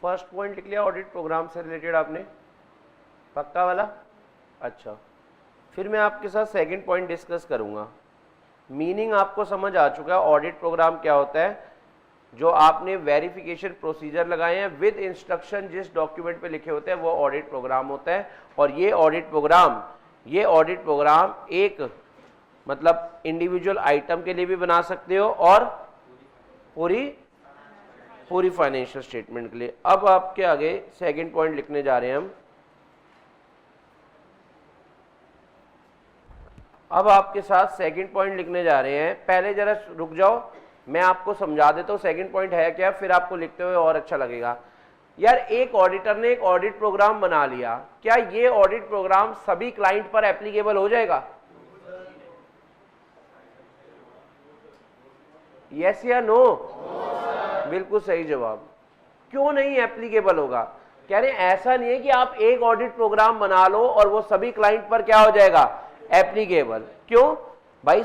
first point लिख लिया ऑडिट प्रोग्राम से रिलेटेड आपने, पक्का वाला। अच्छा, फिर मैं आपके साथ सेकंड पॉइंट डिस्कस करूंगा। मीनिंग आपको समझ आ चुका है ऑडिट प्रोग्राम क्या होता है। जो आपने वेरिफिकेशन प्रोसीजर लगाए हैं विद इंस्ट्रक्शन जिस डॉक्यूमेंट पे लिखे होते हैं वो ऑडिट प्रोग्राम होता है। और ये ऑडिट प्रोग्राम एक मतलब इंडिविजुअल आइटम के लिए भी बना सकते हो और पूरी फाइनेंशियल स्टेटमेंट के लिए। अब आपके आगे सेकंड पॉइंट लिखने जा रहे हैं हम। अब आपके साथ सेकंड पॉइंट लिखने जा रहे हैं। पहले जरा रुक जाओ, मैं आपको समझा देता हूँ सेकंड पॉइंट है क्या, फिर आपको लिखते हुए और अच्छा लगेगा। यार एक ऑडिटर ने एक ऑडिट प्रोग्राम बना लिया, क्या ये ऑडिट प्रोग्राम सभी क्लाइंट पर एप्लीकेबल हो जाएगा? यस या नो? बिल्कुल सही जवाब। क्यों नहीं एप्लीकेबल होगा? कह रहे ऐसा नहीं है कि आप एक ऑडिट प्रोग्राम बना लो और वो सभी क्लाइंट पर क्या हो जाएगा? एप्लीकेबल। क्यों भाई?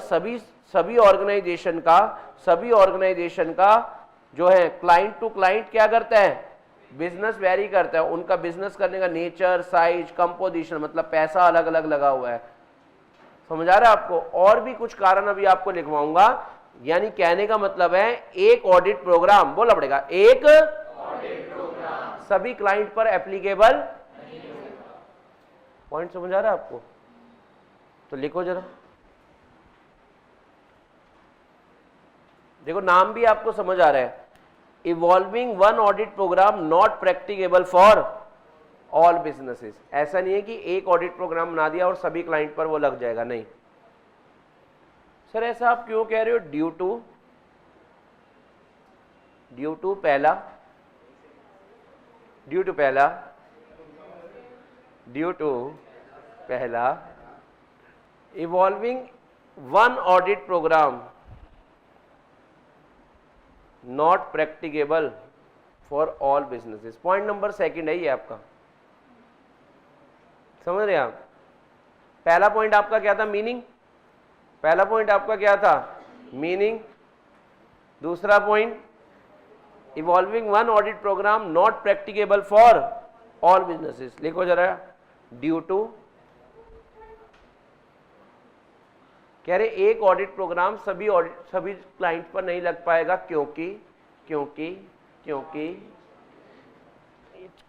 सभी ऑर्गेनाइजेशन का जो है क्लाइंट टू क्लाइंट क्या करता है? बिजनेस वेरी करता है। उनका बिजनेस करने का नेचर, साइज, कंपोजिशन, मतलब पैसा अलग अलग लगा हुआ है। समझ आ रहा है आपको? और भी कुछ कारण अभी आपको लिखवाऊंगा। यानी कहने का मतलब है एक ऑडिट प्रोग्राम, बोलना पड़ेगा, एक ऑडिट प्रोग्राम सभी क्लाइंट पर एप्लीकेबल नहीं होगा। पॉइंट समझ आ रहा है आपको? तो लिखो जरा। देखो नाम भी आपको समझ आ रहा है, evolving one audit program not practicable for all businesses. ऐसा नहीं है कि एक ऑडिट प्रोग्राम बना दिया और सभी क्लाइंट पर वो लग जाएगा, नहीं। सर ऐसा आप क्यों कह रहे हो? ड्यू टू पहला evolving one audit program not practicable for all businesses. Point number second है ये आपका, समझ रहे हैं आप? पहला पॉइंट आपका क्या था? मीनिंग। पहला पॉइंट आपका क्या था? मीनिंग। दूसरा point evolving one audit program not practicable for all businesses. लिखो जरा, ड्यू टू। कह रहे एक ऑडिट प्रोग्राम सभी क्लाइंट पर नहीं लग पाएगा क्योंकि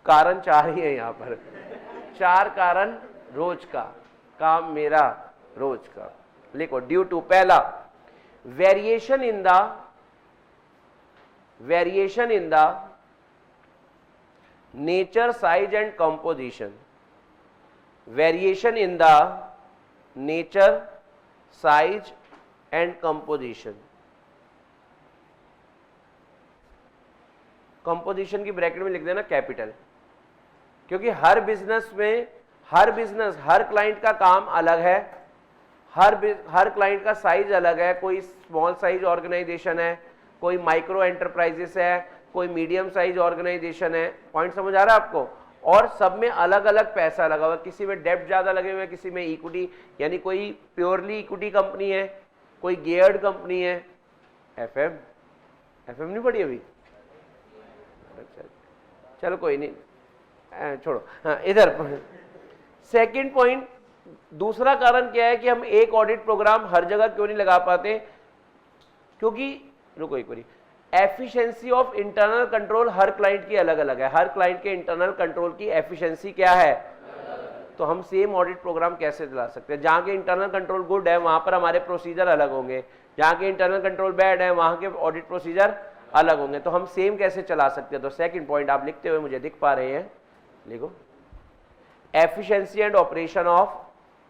कारण चार ही है यहां पर। चार कारण रोज का काम, मेरा रोज का। लिखो ड्यू टू। पहला, variation in the nature, size and composition. Variation in the nature, size and composition. Composition की ब्रैकेट में लिख देना कैपिटल, क्योंकि हर बिजनेस हर क्लाइंट का काम अलग है, हर क्लाइंट का साइज अलग है। कोई स्मॉल साइज ऑर्गेनाइजेशन है, कोई माइक्रो एंटरप्राइजेस है, कोई मीडियम साइज ऑर्गेनाइजेशन है। पॉइंट समझ आ रहा है आपको? और सब में अलग अलग पैसा लगा हुआ है। किसी में डेब्ट ज्यादा लगे हुए हैं, किसी में इक्विटी, यानी कोई प्योरली इक्विटी कंपनी है, कोई गियर्ड कंपनी है। एफएम नहीं पढ़ी अभी? चलो कोई नहीं, छोड़ो। हाँ, इधर सेकंड पॉइंट। दूसरा कारण क्या है कि हम एक ऑडिट प्रोग्राम हर जगह क्यों नहीं लगा पाते? क्योंकि रुको एक बारी, efficiency of internal control her client की अलग अलग है। हर क्लाइंट के इंटरनल कंट्रोल की एफिशिएंसी क्या है? तो हम सेम ऑडिट प्रोग्राम कैसे चला सकते हैं? जहां के इंटरनल कंट्रोल गुड है वहां पर हमारे प्रोसीजर अलग होंगे, जहां के इंटरनल कंट्रोल बैड है वहां के ऑडिट प्रोसीजर अलग होंगे। तो हम सेम कैसे चला सकते हैं? तो सेकंड पॉइंट आप लिखते हुए मुझे दिख पा रहे हैं, लिखो, efficiency and operation of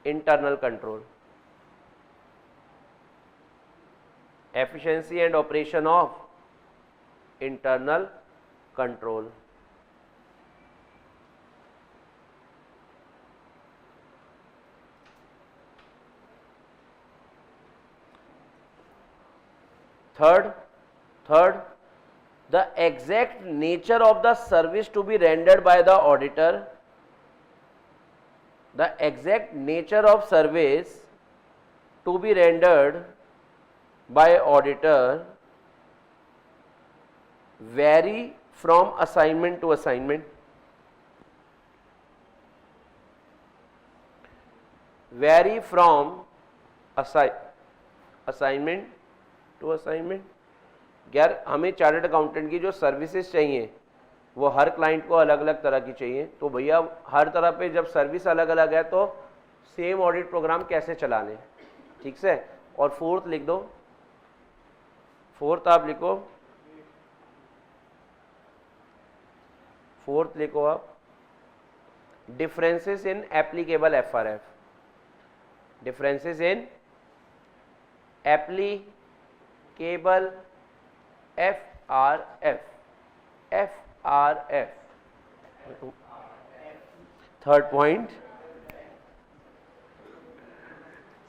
internal control. efficiency and operation of internal control. Third, the exact nature of the service to be rendered by the auditor. The exact nature of service to be rendered by auditor vary from assignment to assignment, vary from assignment to assignment. यार हमें chartered accountant की जो services चाहिए वो हर client को अलग अलग तरह की चाहिए, तो भैया हर तरह पे जब सर्विस अलग अलग है तो सेम ऑडिट प्रोग्राम कैसे चलाने, ठीक से। और फोर्थ लिख दो, फोर्थ आप लिखो, फोर्थ लिखो आप, differences in applicable FRF, differences in applicable FRF, FRF. Third point,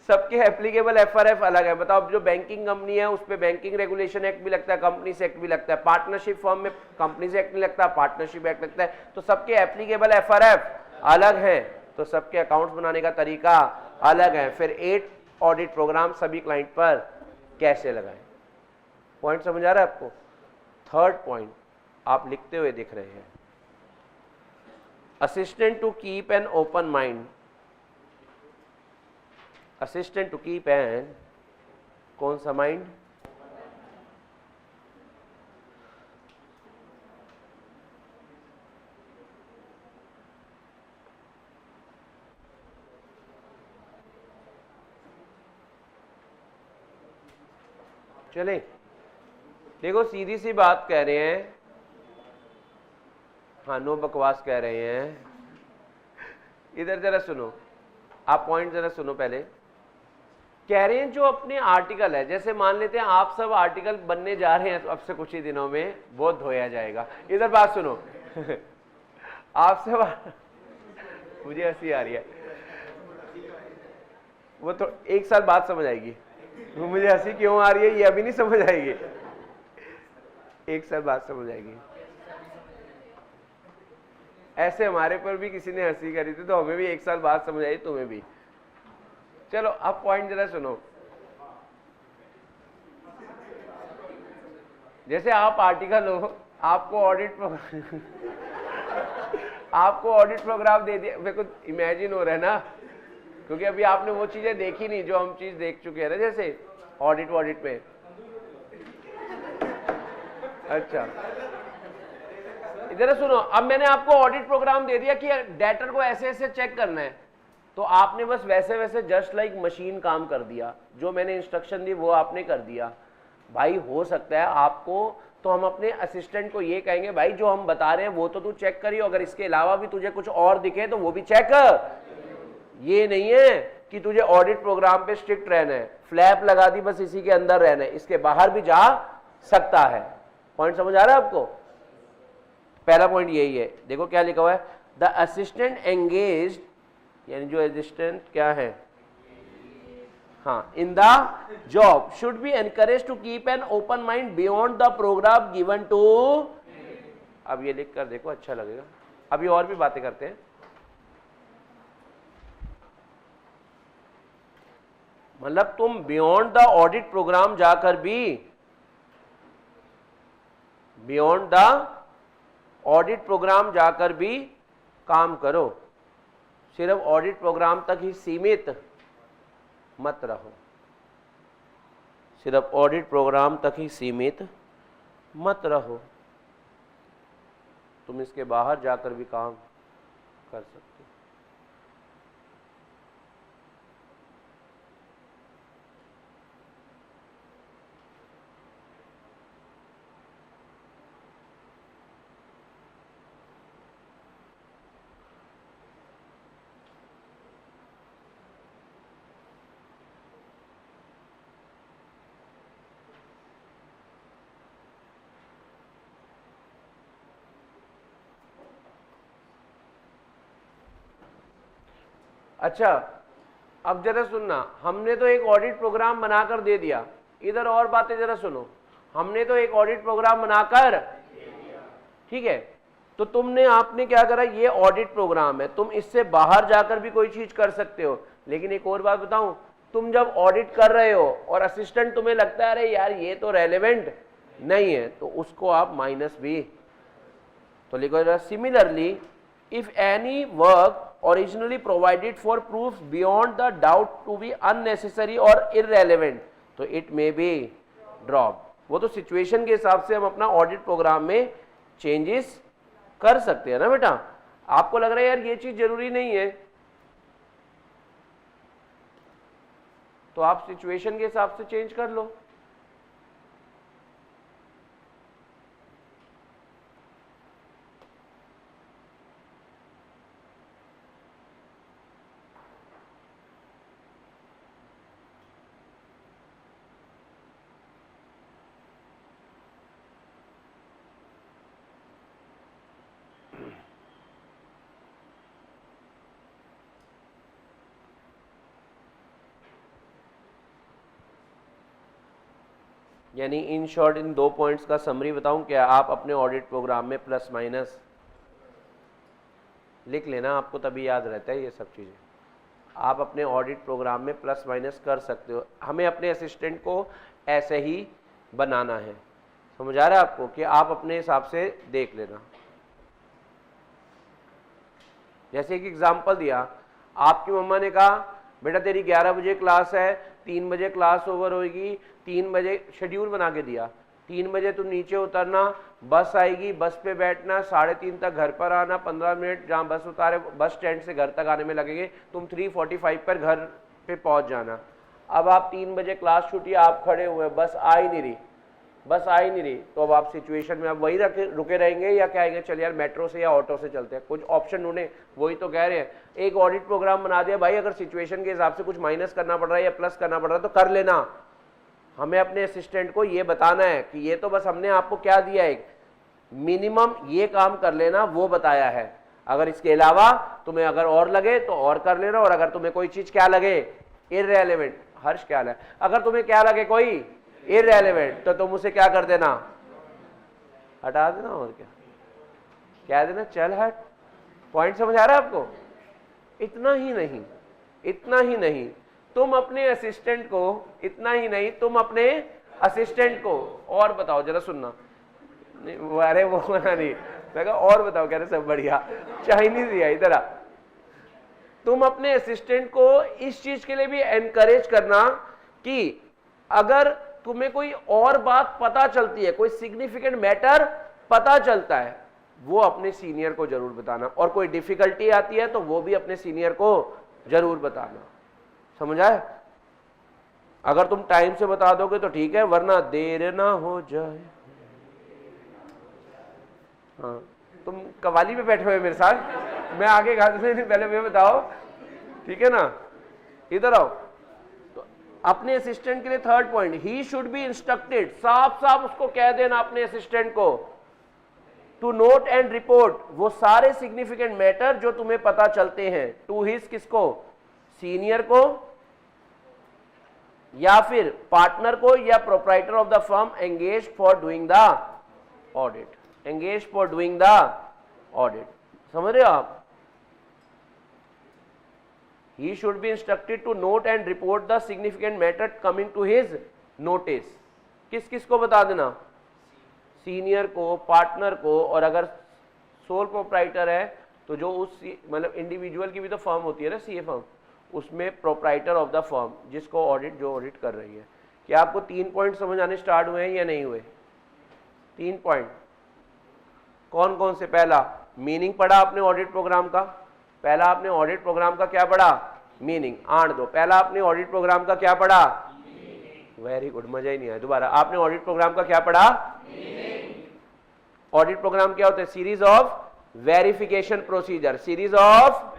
सबके एप्लीकेबल एफआरएफ अलग है। बताओ, जो बैंकिंग कंपनी है उस पे बैंकिंग रेगुलेशन एक्ट भी लगता है, कंपनीज एक्ट भी लगता है, पार्टनरशिप फर्म में कंपनीज एक्ट नहीं लगता, पार्टनरशिप एक्ट लगता है, तो सबके एप्लीकेबल एफआरएफ अलग है, तो सबके अकाउंट्स बनाने का तरीका अलग है। फिर 8 ऑडिट प्रोग्राम सभी क्लाइंट पर कैसे लगाएं। पॉइंट समझ आ रहा है आपको? थर्ड पॉइंट आप लिखते हुए दिख रहे हैं, assistant to keep an open mind, assistant to keep an कौन सा माइंड, चले देखो सीधी सी बात कह रहे हैं, हाँ नो बकवास कह रहे हैं। इधर जरा सुनो, आप पॉइंट जरा सुनो पहले। कह रहे हैं जो अपने आर्टिकल है, जैसे मान लेते हैं आप सब आर्टिकल बनने जा रहे हैं तो अब से कुछ ही दिनों में वो धोया जाएगा। इधर बात सुनो आप सब मुझे हंसी आ रही है, वो तो एक साल बाद समझ आएगी। मुझे हंसी क्यों आ रही है ये अभी नहीं समझ आएगी, एक साल बाद समझ आएगी। ऐसे हमारे पर भी किसी ने हंसी करी थी तो हमें भी एक साल बाद समझ आई, तुम्हें भी। चलो अब पॉइंट जरा सुनो। जैसे आप आर्टिकल हो, आपको ऑडिट प्रोग्राम आपको ऑडिट प्रोग्राम दे दिया, मेरे को इमेजिन हो रहा है ना, क्योंकि अभी आपने वो चीजें देखी नहीं जो हम चीज देख चुके हैं ना, जैसे ऑडिट पे। अच्छा इधर सुनो, अब मैंने आपको ऑडिट प्रोग्राम दे दिया कि डेटर को ऐसे ऐसे चेक करना है, तो आपने बस वैसे वैसे जस्ट लाइक मशीन काम कर दिया, जो मैंने इंस्ट्रक्शन दी वो आपने कर दिया। भाई हो सकता है आपको, तो हम अपने असिस्टेंट को ये कहेंगे भाई जो हम बता रहे हैं वो तो तू चेक करियो, अगर इसके अलावा भी तुझे कुछ और दिखे तो वो भी चेक कर। ये नहीं है कि तुझे ऑडिट प्रोग्राम पे स्ट्रिक्ट रहना है, फ्लैप लगा दी बस इसी के अंदर रहना है, इसके बाहर भी जा सकता है। पॉइंट समझ आ रहा है आपको? पहला पॉइंट यही है। देखो क्या लिखा हुआ है, द असिस्टेंट एंगेज, यानी जो असिस्टेंट क्या है, हाँ, in the job should be encourage to keep an open mind beyond the program given to. अब ये लिख कर देखो, अच्छा लगेगा। अभी और भी बातें करते हैं। मतलब तुम बियॉन्ड द ऑडिट प्रोग्राम जाकर भी, बियॉन्ड द ऑडिट प्रोग्राम जाकर भी काम करो, सिर्फ ऑडिट प्रोग्राम तक ही सीमित मत रहो, सिर्फ ऑडिट प्रोग्राम तक ही सीमित मत रहो, तुम इसके बाहर जाकर भी काम कर सकते हो। अच्छा अब जरा सुनना, हमने तो एक ऑडिट प्रोग्राम बनाकर दे दिया, इधर और बातें जरा सुनो। हमने तो एक ऑडिट प्रोग्राम बनाकर, ठीक है, तो तुमने आपने क्या करा, ये ऑडिट प्रोग्राम है, तुम इससे बाहर जाकर भी कोई चीज कर सकते हो। लेकिन एक और बात बताऊं, तुम जब ऑडिट कर रहे हो और असिस्टेंट तुम्हें लगता है अरे यार ये तो रेलेवेंट नहीं है, तो उसको आप माइनस भी तो लिखो similarly if any work originally provided for proofs beyond the doubt to be unnecessary और इररेलेवेंट तो इट मे बी ड्रॉप। वो तो सिचुएशन के हिसाब से हम अपना ऑडिट प्रोग्राम में चेंजेस कर सकते हैं ना बेटा। आपको लग रहा है यार ये चीज जरूरी नहीं है, तो आप सिचुएशन के हिसाब से चेंज कर लो। यानी इन शॉर्ट इन 2 पॉइंट्स का समरी बताऊं क्या, आप अपने ऑडिट प्रोग्राम में प्लस माइनस लिख लेना, आपको तभी याद रहता है ये सब चीज़ें। आप अपने ऑडिट प्रोग्राम में प्लस माइनस कर सकते हो। हमें अपने असिस्टेंट को ऐसे ही बनाना है, समझ आ रहा है आपको, कि आप अपने हिसाब से देख लेना। जैसे एक एग्जाम्पल दिया, आपकी मम्मा ने कहा बेटा तेरी 11 बजे क्लास है, 3 बजे क्लास ओवर होगी, 3 बजे शेड्यूल बना के दिया, 3 बजे तुम नीचे उतरना, बस आएगी, बस पे बैठना, 3:30 तक घर पर आना, 15 मिनट जहाँ बस उतारे बस स्टैंड से घर तक आने में लगेंगे, तुम 3:45 पर घर पे पहुँच जाना। अब आप 3 बजे क्लास छूटी, आप खड़े हुए, बस आ ही नहीं रही, तो अब आप सिचुएशन में अब वही रुके रहेंगे या क्या आएंगे, चल यार मेट्रो से या ऑटो से चलते हैं, कुछ ऑप्शन ढूंढे। वही तो कह रहे हैं, एक ऑडिट प्रोग्राम बना दिया भाई, अगर सिचुएशन के हिसाब से कुछ माइनस करना पड़ रहा है या प्लस करना पड़ रहा है तो कर लेना। हमें अपने असिस्टेंट को ये बताना है कि ये तो बस हमने आपको क्या दिया है, मिनिमम ये काम कर लेना वो बताया है, अगर इसके अलावा तुम्हें अगर और लगे तो और कर लेना, और अगर तुम्हें कोई चीज क्या लगे इररेलेवेंट, हर्ष क्या है, अगर तुम्हें क्या लगे कोई इररेलेवेंट तो तुम उसे क्या कर देना, हटा देना, और क्या देना, चल हट। पॉइंट समझ आ रहा है आपको? इतना ही नहीं, तुम अपने असिस्टेंट को, इतना ही नहीं, तुम अपने असिस्टेंट को और बताओ, जरा सुनना, अरे वो नहीं, मैं कहा और बताओ, कह रहे सब बढ़िया, चाइनीज ही है इधर आ। तुम अपने असिस्टेंट को इस चीज के लिए भी एनकरेज करना कि अगर तुम्हें कोई और बात पता चलती है, कोई सिग्निफिकेंट मैटर पता चलता है, वो अपने सीनियर को जरूर बताना, और कोई डिफिकल्टी आती है तो वो भी अपने सीनियर को जरूर बताना। समझ आए? अगर तुम टाइम से बता दोगे तो ठीक है, वरना देर ना हो जाए। हाँ, तुम कवाली में बैठे हुए मेरे साथ, मैं आगे पहले मैं बताओ, ठीक है ना, इधर आओ। तो अपने असिस्टेंट के लिए third point, he should be instructed, साफ साफ उसको कह देना अपने असिस्टेंट को, टू नोट एंड रिपोर्ट वो सारे सिग्निफिकेंट मैटर जो तुम्हें पता चलते हैं, टू हिज किसको, सीनियर को या फिर पार्टनर को या proprietor of the firm engage for doing the audit, engage for doing the audit. समझ रहे हो आप? He should be instructed to note and report the significant matter coming to his notice। किस किस को बता देना, सीनियर को, पार्टनर को, और अगर सोल प्रोप्राइटर है तो जो उस मतलब इंडिविजुअल की भी तो फर्म होती है ना, सीए फर्म, उसमें प्रोप्राइटर ऑफ द फर्म जिसको ऑडिट, जो ऑडिट कर रही है। क्या आपको 3 पॉइंट समझ आने स्टार्ट हुए हैं या नहीं हुए? 3 पॉइंट कौन कौन से? पहला मीनिंग पढ़ा आपने ऑडिट प्रोग्राम का, पहला आपने ऑडिट प्रोग्राम का क्या पढ़ा, मीनिंग। आंट दो, पहला आपने ऑडिट प्रोग्राम का क्या पढ़ा, वेरी गुड, मजा ही नहीं आया, दोबारा। आपने ऑडिट प्रोग्राम का क्या पढ़ा, ऑडिट प्रोग्राम क्या होता है, series of verification procedure, series of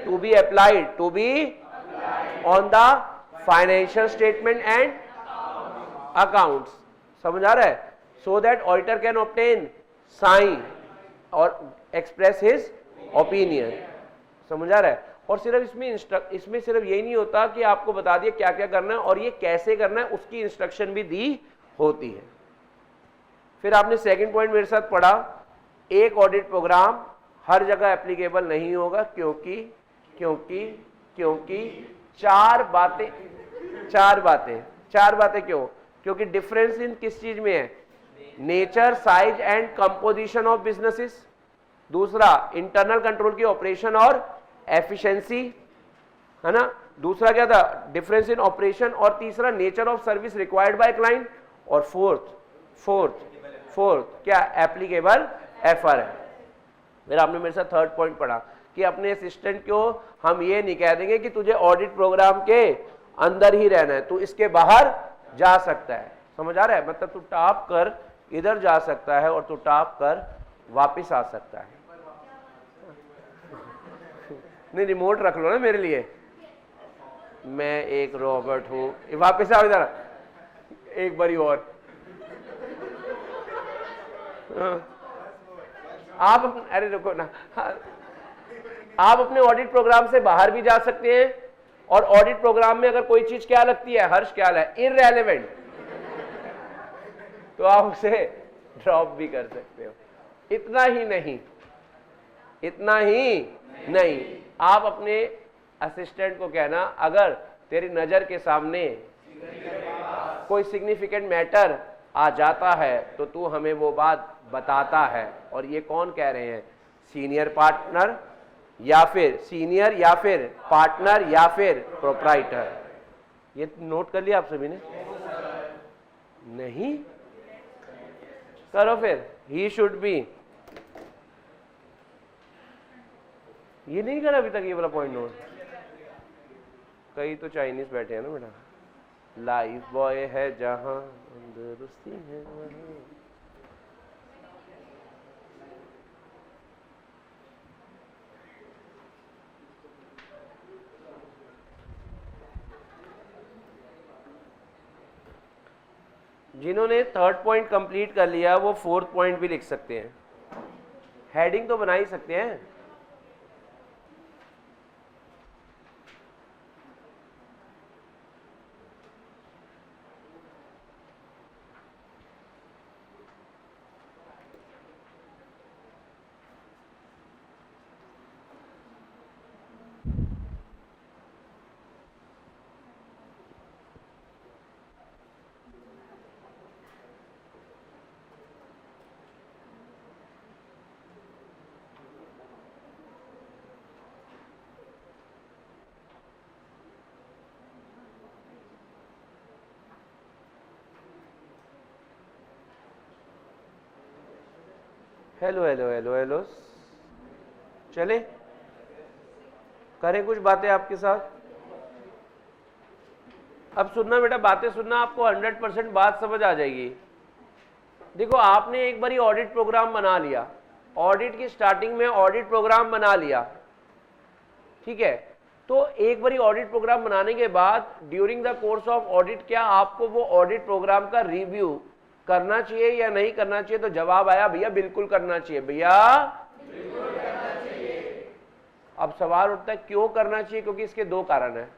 to be applied, to be on the financial statement and accounts. समझ आ रहा है? So that auditor can obtain sign और एक्सप्रेस हिज ओपिनियन। समझ आ रहा है? और सिर्फ इसमें सिर्फ यही नहीं होता कि आपको बता दिया क्या क्या करना है और ये कैसे करना है, उसकी इंस्ट्रक्शन भी दी होती है। फिर आपने सेकंड पॉइंट मेरे साथ पढ़ा, एक ऑडिट प्रोग्राम हर जगह एप्लीकेबल नहीं होगा, क्योंकि चार बातें क्यों? क्योंकि डिफरेंस इन किस चीज में है, nature, size and composition of businesses. दूसरा इंटरनल कंट्रोल की ऑपरेशन और एफिशिएंसी, है ना। दूसरा क्या था, डिफरेंस इन ऑपरेशन। और तीसरा nature of service required by client. और फोर्थ क्या, एप्लीकेबल एफआर है। फिर आपने मेरे साथ थर्ड पॉइंट पढ़ा कि अपने असिस्टेंट को हम ये नहीं कह देंगे कि तुझे ऑडिट प्रोग्राम के अंदर ही रहना है, तू इसके बाहर जा सकता है। समझ आ रहा है, मतलब तू टॉप कर इधर जा सकता है और तू टॉप कर वापस आ सकता है। नहीं, रिमोट रख लो ना मेरे लिए, मैं एक रॉबर्ट हूं। वापस आओ इधर एक बारी और। आप अरे रुको ना, आप अपने ऑडिट प्रोग्राम से बाहर भी जा सकते हैं। और ऑडिट प्रोग्राम में अगर कोई चीज क्या लगती है, हर्ष क्या है, इररेलेवेंट, तो आप उसे ड्रॉप भी कर सकते हो। इतना ही नहीं, आप अपने असिस्टेंट को कहना, अगर तेरी नजर के सामने कोई सिग्निफिकेंट मैटर आ जाता है तो तू हमें वो बात बताता है। और ये कौन कह रहे हैं, सीनियर पार्टनर या फिर पार्टनर या फिर प्रोप्राइटर। ये नोट कर लिया आप सभी ने? नहीं करो फिर, ही शुड बी। ये नहीं करा अभी तक ये वाला पॉइंट नोट? कई तो चाइनीज बैठे हैं ना बेटा। लाइफ बॉय है जहां तंदुरुस्ती है वहां। जिन्होंने थर्ड पॉइंट कंप्लीट कर लिया वो फोर्थ पॉइंट भी लिख सकते हैं, हेडिंग तो बना ही सकते हैं। हेलो हेलो हेलो हेलो, चले करें कुछ बातें आपके साथ। अब सुनना बेटा, बातें सुनना, आपको 100% बात समझ आ जाएगी। देखो, आपने एक बारी ऑडिट प्रोग्राम बना लिया, ऑडिट की स्टार्टिंग में ऑडिट प्रोग्राम बना लिया, ठीक है। तो एक बारी ऑडिट प्रोग्राम बनाने के बाद during the course of audit क्या आपको वो ऑडिट प्रोग्राम का रिव्यू करना चाहिए या नहीं करना चाहिए? तो जवाब आया भैया बिल्कुल करना चाहिए। भैया बिल्कुल करना चाहिए। अब सवाल उठता है क्यों करना चाहिए? क्योंकि इसके दो कारण हैं।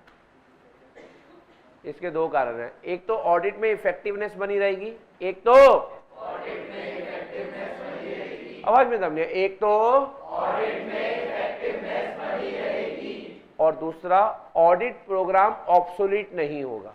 इसके दो कारण हैं, एक तो ऑडिट में इफेक्टिवनेस बनी रहेगी, एक तो ऑडिट में इफेक्टिवनेस बनी रहेगी। आवाज में दम नहीं, एक तो ऑडिट में इफेक्टिवनेस बनी रहेगी और दूसरा ऑडिट प्रोग्राम ऑब्सोलीट नहीं होगा।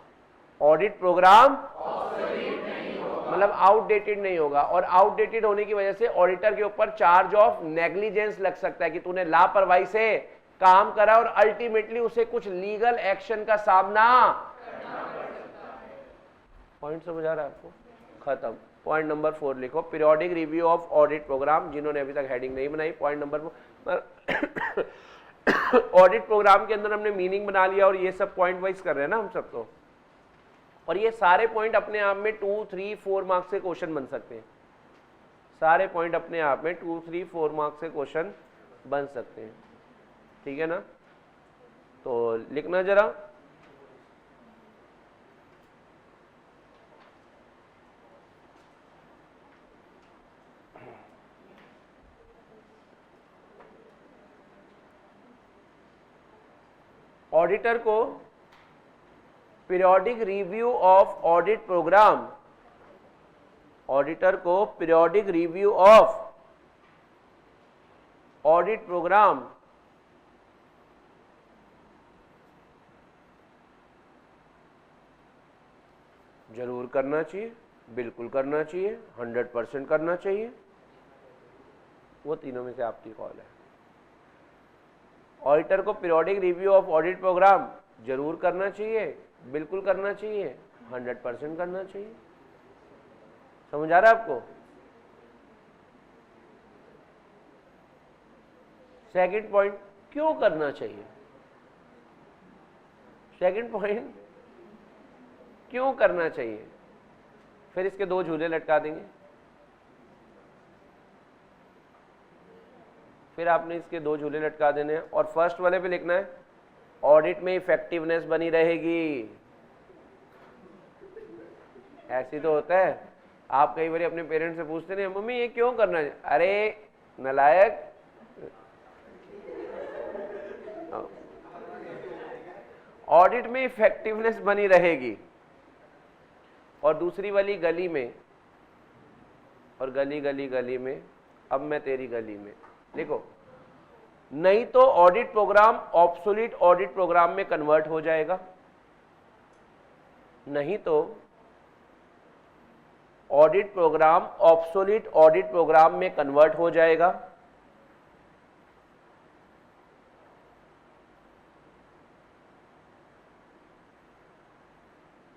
ऑडिट प्रोग्राम ऑब्सोलीट नहीं होगा, मतलब आउटडेटेड नहीं होगा। और आउटडेटेड होने की वजह से ऑडिटर के ऊपर चार्ज ऑफ नेग्लिजेंस लग सकता है कि तूने लापरवाही से काम करा और अल्टीमेटली उसे कुछ लीगल एक्शन का सामना करना पड़ सकता है। पॉइंट समझ आ रहा है आपको? खत्म। पॉइंट नंबर 4 लिखो, periodic review of audit program. जिन्होंने अभी तक हेडिंग नहीं बनाई, पॉइंट नंबर 4। ऑडिट प्रोग्राम के अंदर हमने मीनिंग बना लिया और ये सब पॉइंट वाइज कर रहे हैं ना हम सब। तो और ये सारे पॉइंट अपने आप में 2, 3, 4 मार्क्स से क्वेश्चन बन सकते हैं। सारे पॉइंट अपने आप में 2, 3, 4 मार्क्स से क्वेश्चन बन सकते हैं, ठीक है ना। तो लिखना जरा, ऑडिटर को periodic review of audit program, auditor को periodic review of audit program जरूर करना चाहिए। बिल्कुल करना चाहिए, 100% करना चाहिए। वो तीनों में से आपकी कॉल है। ऑडिटर को periodic review of audit program जरूर करना चाहिए, बिल्कुल करना चाहिए, 100% करना चाहिए। समझ आ रहा है आपको? सेकंड पॉइंट, क्यों करना चाहिए? सेकंड पॉइंट, क्यों करना चाहिए? फिर इसके दो झूले लटका देंगे। फिर आपने इसके दो झूले लटका देने हैं और फर्स्ट वाले पे लिखना है ऑडिट में इफेक्टिवनेस बनी रहेगी। ऐसी तो होता है, आप कई बार अपने पेरेंट्स से पूछते नहीं मम्मी ये क्यों करना है? अरे नालायक, ऑडिट में इफेक्टिवनेस बनी रहेगी। और दूसरी वाली गली में, और गली गली गली में, अब मैं तेरी गली में, देखो नहीं तो audit program obsolete audit program में कन्वर्ट हो जाएगा, नहीं तो audit program obsolete audit program में कन्वर्ट हो जाएगा,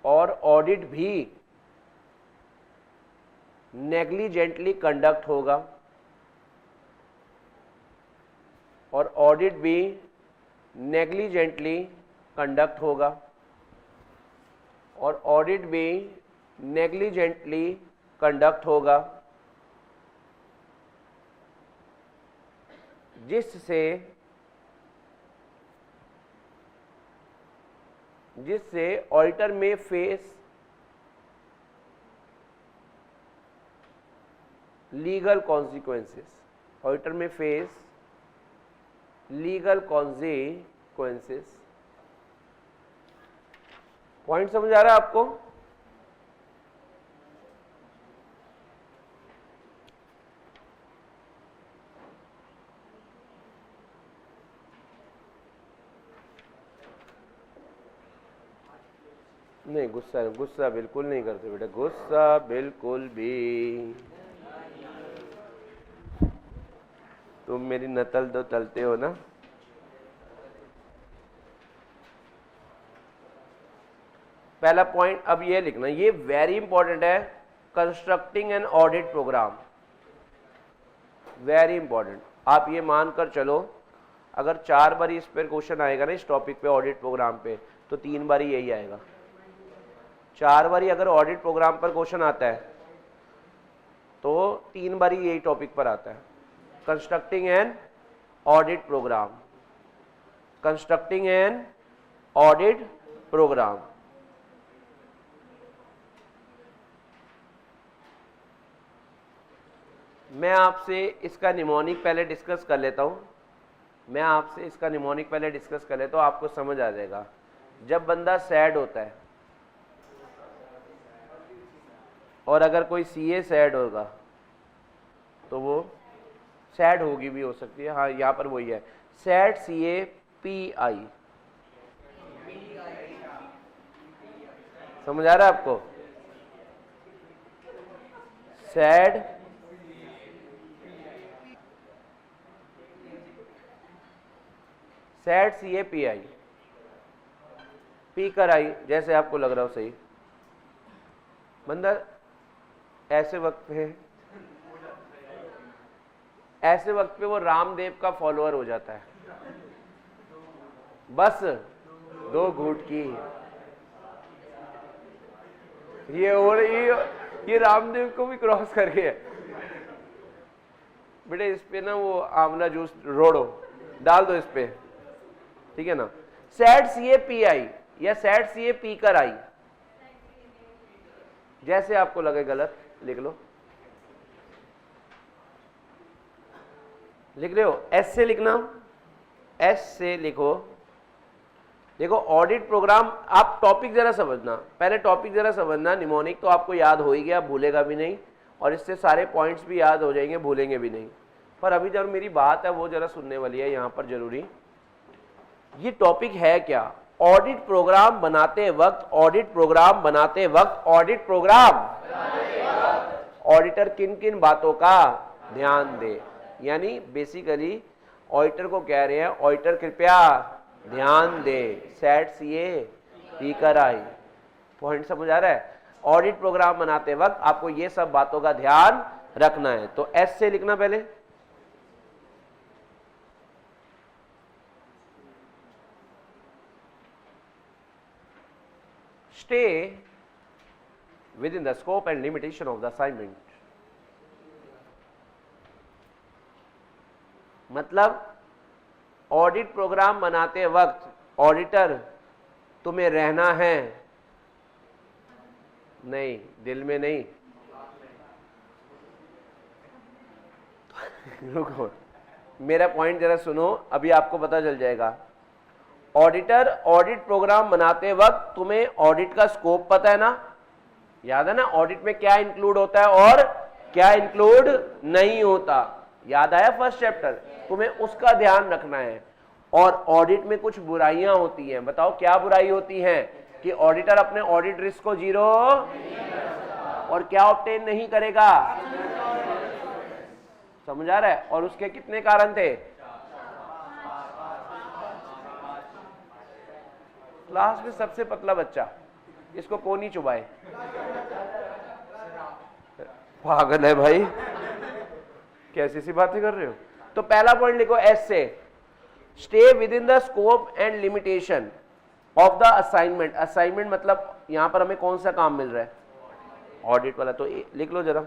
और ऑडिट भी नेग्लिजेंटली कंडक्ट होगा, और ऑडिट भी नेग्लिजेंटली कंडक्ट होगा, और ऑडिट भी नेग्लिजेंटली कंडक्ट होगा, जिससे ऑडिटर में फेस लीगल कॉन्सिक्वेंसेस, ऑडिटर में फेस लीगल कॉन्सिक्वेंसेस। पॉइंट समझ आ रहा है आपको? नहीं, गुस्सा बिल्कुल नहीं करते बेटा, गुस्सा बिल्कुल भी। तुम मेरी नकल तो तलते हो ना। पहला पॉइंट अब ये लिखना, ये वेरी इंपॉर्टेंट है, constructing an audit program, very important. आप ये मानकर चलो अगर 4 बार इस पर क्वेश्चन आएगा ना इस टॉपिक पे ऑडिट प्रोग्राम पे, तो 3 बार यही आएगा। 4 बार अगर ऑडिट प्रोग्राम पर क्वेश्चन आता है तो 3 बार यही टॉपिक पर आता है, constructing an audit program, constructing an audit program. मैं आपसे इसका निमोनिक पहले डिस्कस कर लेता हूं, मैं आपसे इसका निमोनिक पहले डिस्कस कर लेता हूं, आपको समझ आ जाएगा। जब बंदा सैड होता है, और अगर कोई सीए सैड होगा तो वो सैड होगी भी हो सकती है, हाँ यहाँ पर वही है, सैड CAPI। समझ आ रहा है आपको? सैड CAPI, पी कर आई, जैसे आपको लग रहा हो सही। बंदा ऐसे वक्त पे वो रामदेव का फॉलोअर हो जाता है, बस 2 घूंट की ये रामदेव को भी क्रॉस कर गया बेटे। इस पे ना वो आंवला जूस रोड़ो डाल दो इस पे, ठीक है ना। सैड CAPI या सैड CAP कर आई, जैसे आपको लगे गलत लिख लो, लिख रहे हो एस से लिखना, एस से लिखो। देखो ऑडिट प्रोग्राम, आप टॉपिक जरा समझना, पहले टॉपिक जरा समझना। निमोनिक तो आपको याद हो ही गया, भूलेगा भी नहीं, और इससे सारे पॉइंट्स भी याद हो जाएंगे, भूलेंगे भी नहीं। पर अभी जब मेरी बात है वो जरा सुनने वाली है यहाँ पर जरूरी। ये टॉपिक है क्या? ऑडिट प्रोग्राम बनाते वक्त, ऑडिट प्रोग्राम बनाते वक्त, ऑडिट प्रोग्राम ऑडिटर किन किन बातों का ध्यान दे। यानी बेसिकली ऑडिटर को कह रहे हैं, ऑडिटर कृपया ध्यान दे, सेट सीए स्पीकर आई। पॉइंट समझ आ रहा है? ऑडिट प्रोग्राम बनाते वक्त आपको ये सब बातों का ध्यान रखना है। तो एस से लिखना पहले, stay with in the scope and limitation of the assignment. मतलब ऑडिट प्रोग्राम बनाते वक्त ऑडिटर तुम्हें रहना है, नहीं दिल में नहीं रुको मेरा पॉइंट जरा सुनो, अभी आपको पता चल जाएगा। ऑडिटर ऑडिट प्रोग्राम बनाते वक्त तुम्हें ऑडिट का स्कोप पता है ना, याद है ना, ऑडिट में क्या इंक्लूड होता है और क्या इंक्लूड नहीं होता, याद आया फर्स्ट चैप्टर, तुम्हें उसका ध्यान रखना है। और ऑडिट में कुछ बुराइयां होती हैं, बताओ क्या बुराई होती हैं? कि ऑडिटर अपने ऑडिट रिस्क को जीरो और क्या ऑब्टेन नहीं करेगा, समझ आ रहा है? और उसके कितने कारण थे? क्लास में सबसे पतला बच्चा, इसको कौन नहीं चुबाए? पागल है भाई, कैसी सी बातें कर रहे हो? तो पहला पॉइंट लिखो एस से, stay with in the scope and limitation of the assignment. Assignment मतलब यहां पर हमें कौन सा काम मिल रहा है? ऑडिट वाला। तो लिख लो जरा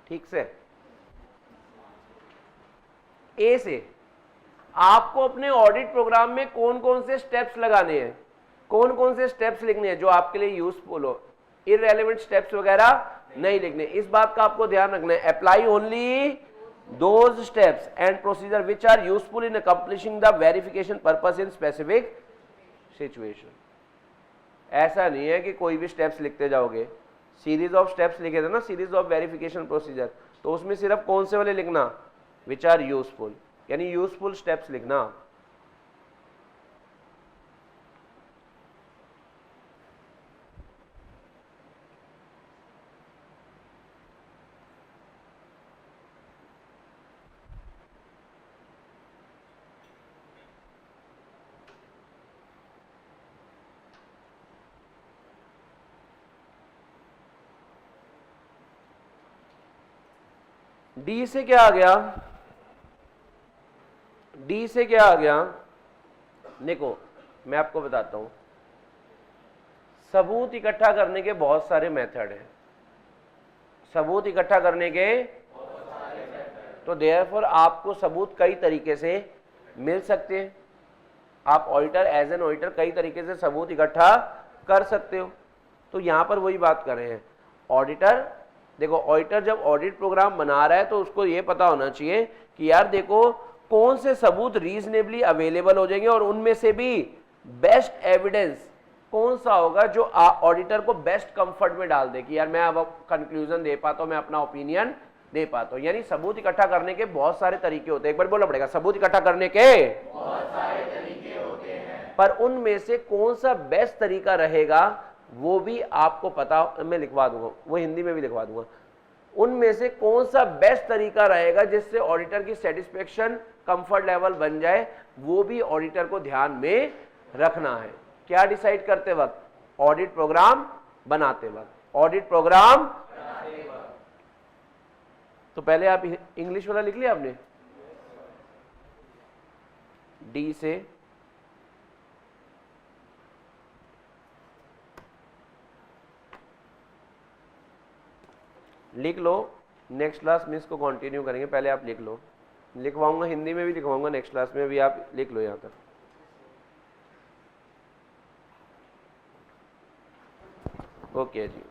ठीक से। ए से आपको अपने ऑडिट प्रोग्राम में कौन कौन से स्टेप्स लगाने हैं, कौन कौन से स्टेप्स लिखने हैं जो आपके लिए यूजफुल हो। इररेलेवेंट स्टेप्स वगैरह नहीं लिखने, इस बात का आपको ध्यान रखना है। Apply only those steps and procedure which are useful in accomplishing the verification purpose in specific situation. ऐसा नहीं है कि कोई भी स्टेप्स लिखते जाओगे, सीरीज ऑफ स्टेप्स लिखे थे ना, सीरीज ऑफ वेरिफिकेशन प्रोसीजर, तो उसमें सिर्फ कौन से वाले लिखना? विच आर यूजफुल, यानी यूजफुल स्टेप्स लिखना। डी से क्या आ गया? डी से क्या आ गया? देखो मैं आपको बताता हूं, सबूत इकट्ठा करने के बहुत सारे मेथड हैं, सबूत इकट्ठा करने के, तो देयरफॉर आपको सबूत कई तरीके से मिल सकते हैं। आप ऑडिटर एज एन ऑडिटर कई तरीके से सबूत इकट्ठा कर सकते हो। तो यहां पर वही बात कर रहे हैं, ऑडिटर देखो, ऑडिटर जब ऑडिट प्रोग्राम बना रहा है तो उसको ये पता होना चाहिए कि यार देखो कौन से सबूत रीजनेबली अवेलेबल हो जाएंगे और उनमें से भी बेस्ट एविडेंस कौन सा होगा जो ऑडिटर को बेस्ट कंफर्ट में डाल दे कि यार मैं अब कंक्लूजन दे पाता हूं, मैं अपना ओपिनियन दे पाता हूं। यानी सबूत इकट्ठा करने के बहुत सारे तरीके होते हैं, एक बार बोलना पड़ेगा, सबूत इकट्ठा करने के बहुत सारे तरीके होते हैं, पर उनमें से कौन सा बेस्ट तरीका रहेगा वो भी आपको पता, मैं लिखवा दूंगा, वो हिंदी में भी लिखवा दूंगा। उनमें से कौन सा बेस्ट तरीका रहेगा जिससे ऑडिटर की सेटिस्फेक्शन कंफर्ट लेवल बन जाए, वो भी ऑडिटर को ध्यान में रखना है। क्या डिसाइड करते वक्त? ऑडिट प्रोग्राम बनाते वक्त, ऑडिट प्रोग्राम बनाते वक्त। तो पहले आप इंग्लिश वाला लिख लिया आपने, डी से लिख लो, नेक्स्ट क्लास में इसको कंटिन्यू करेंगे, पहले आप लिख लो, लिखवाऊंगा हिंदी में भी लिखवाऊंगा नेक्स्ट क्लास में, भी आप लिख लो यहां तक। ओके जी।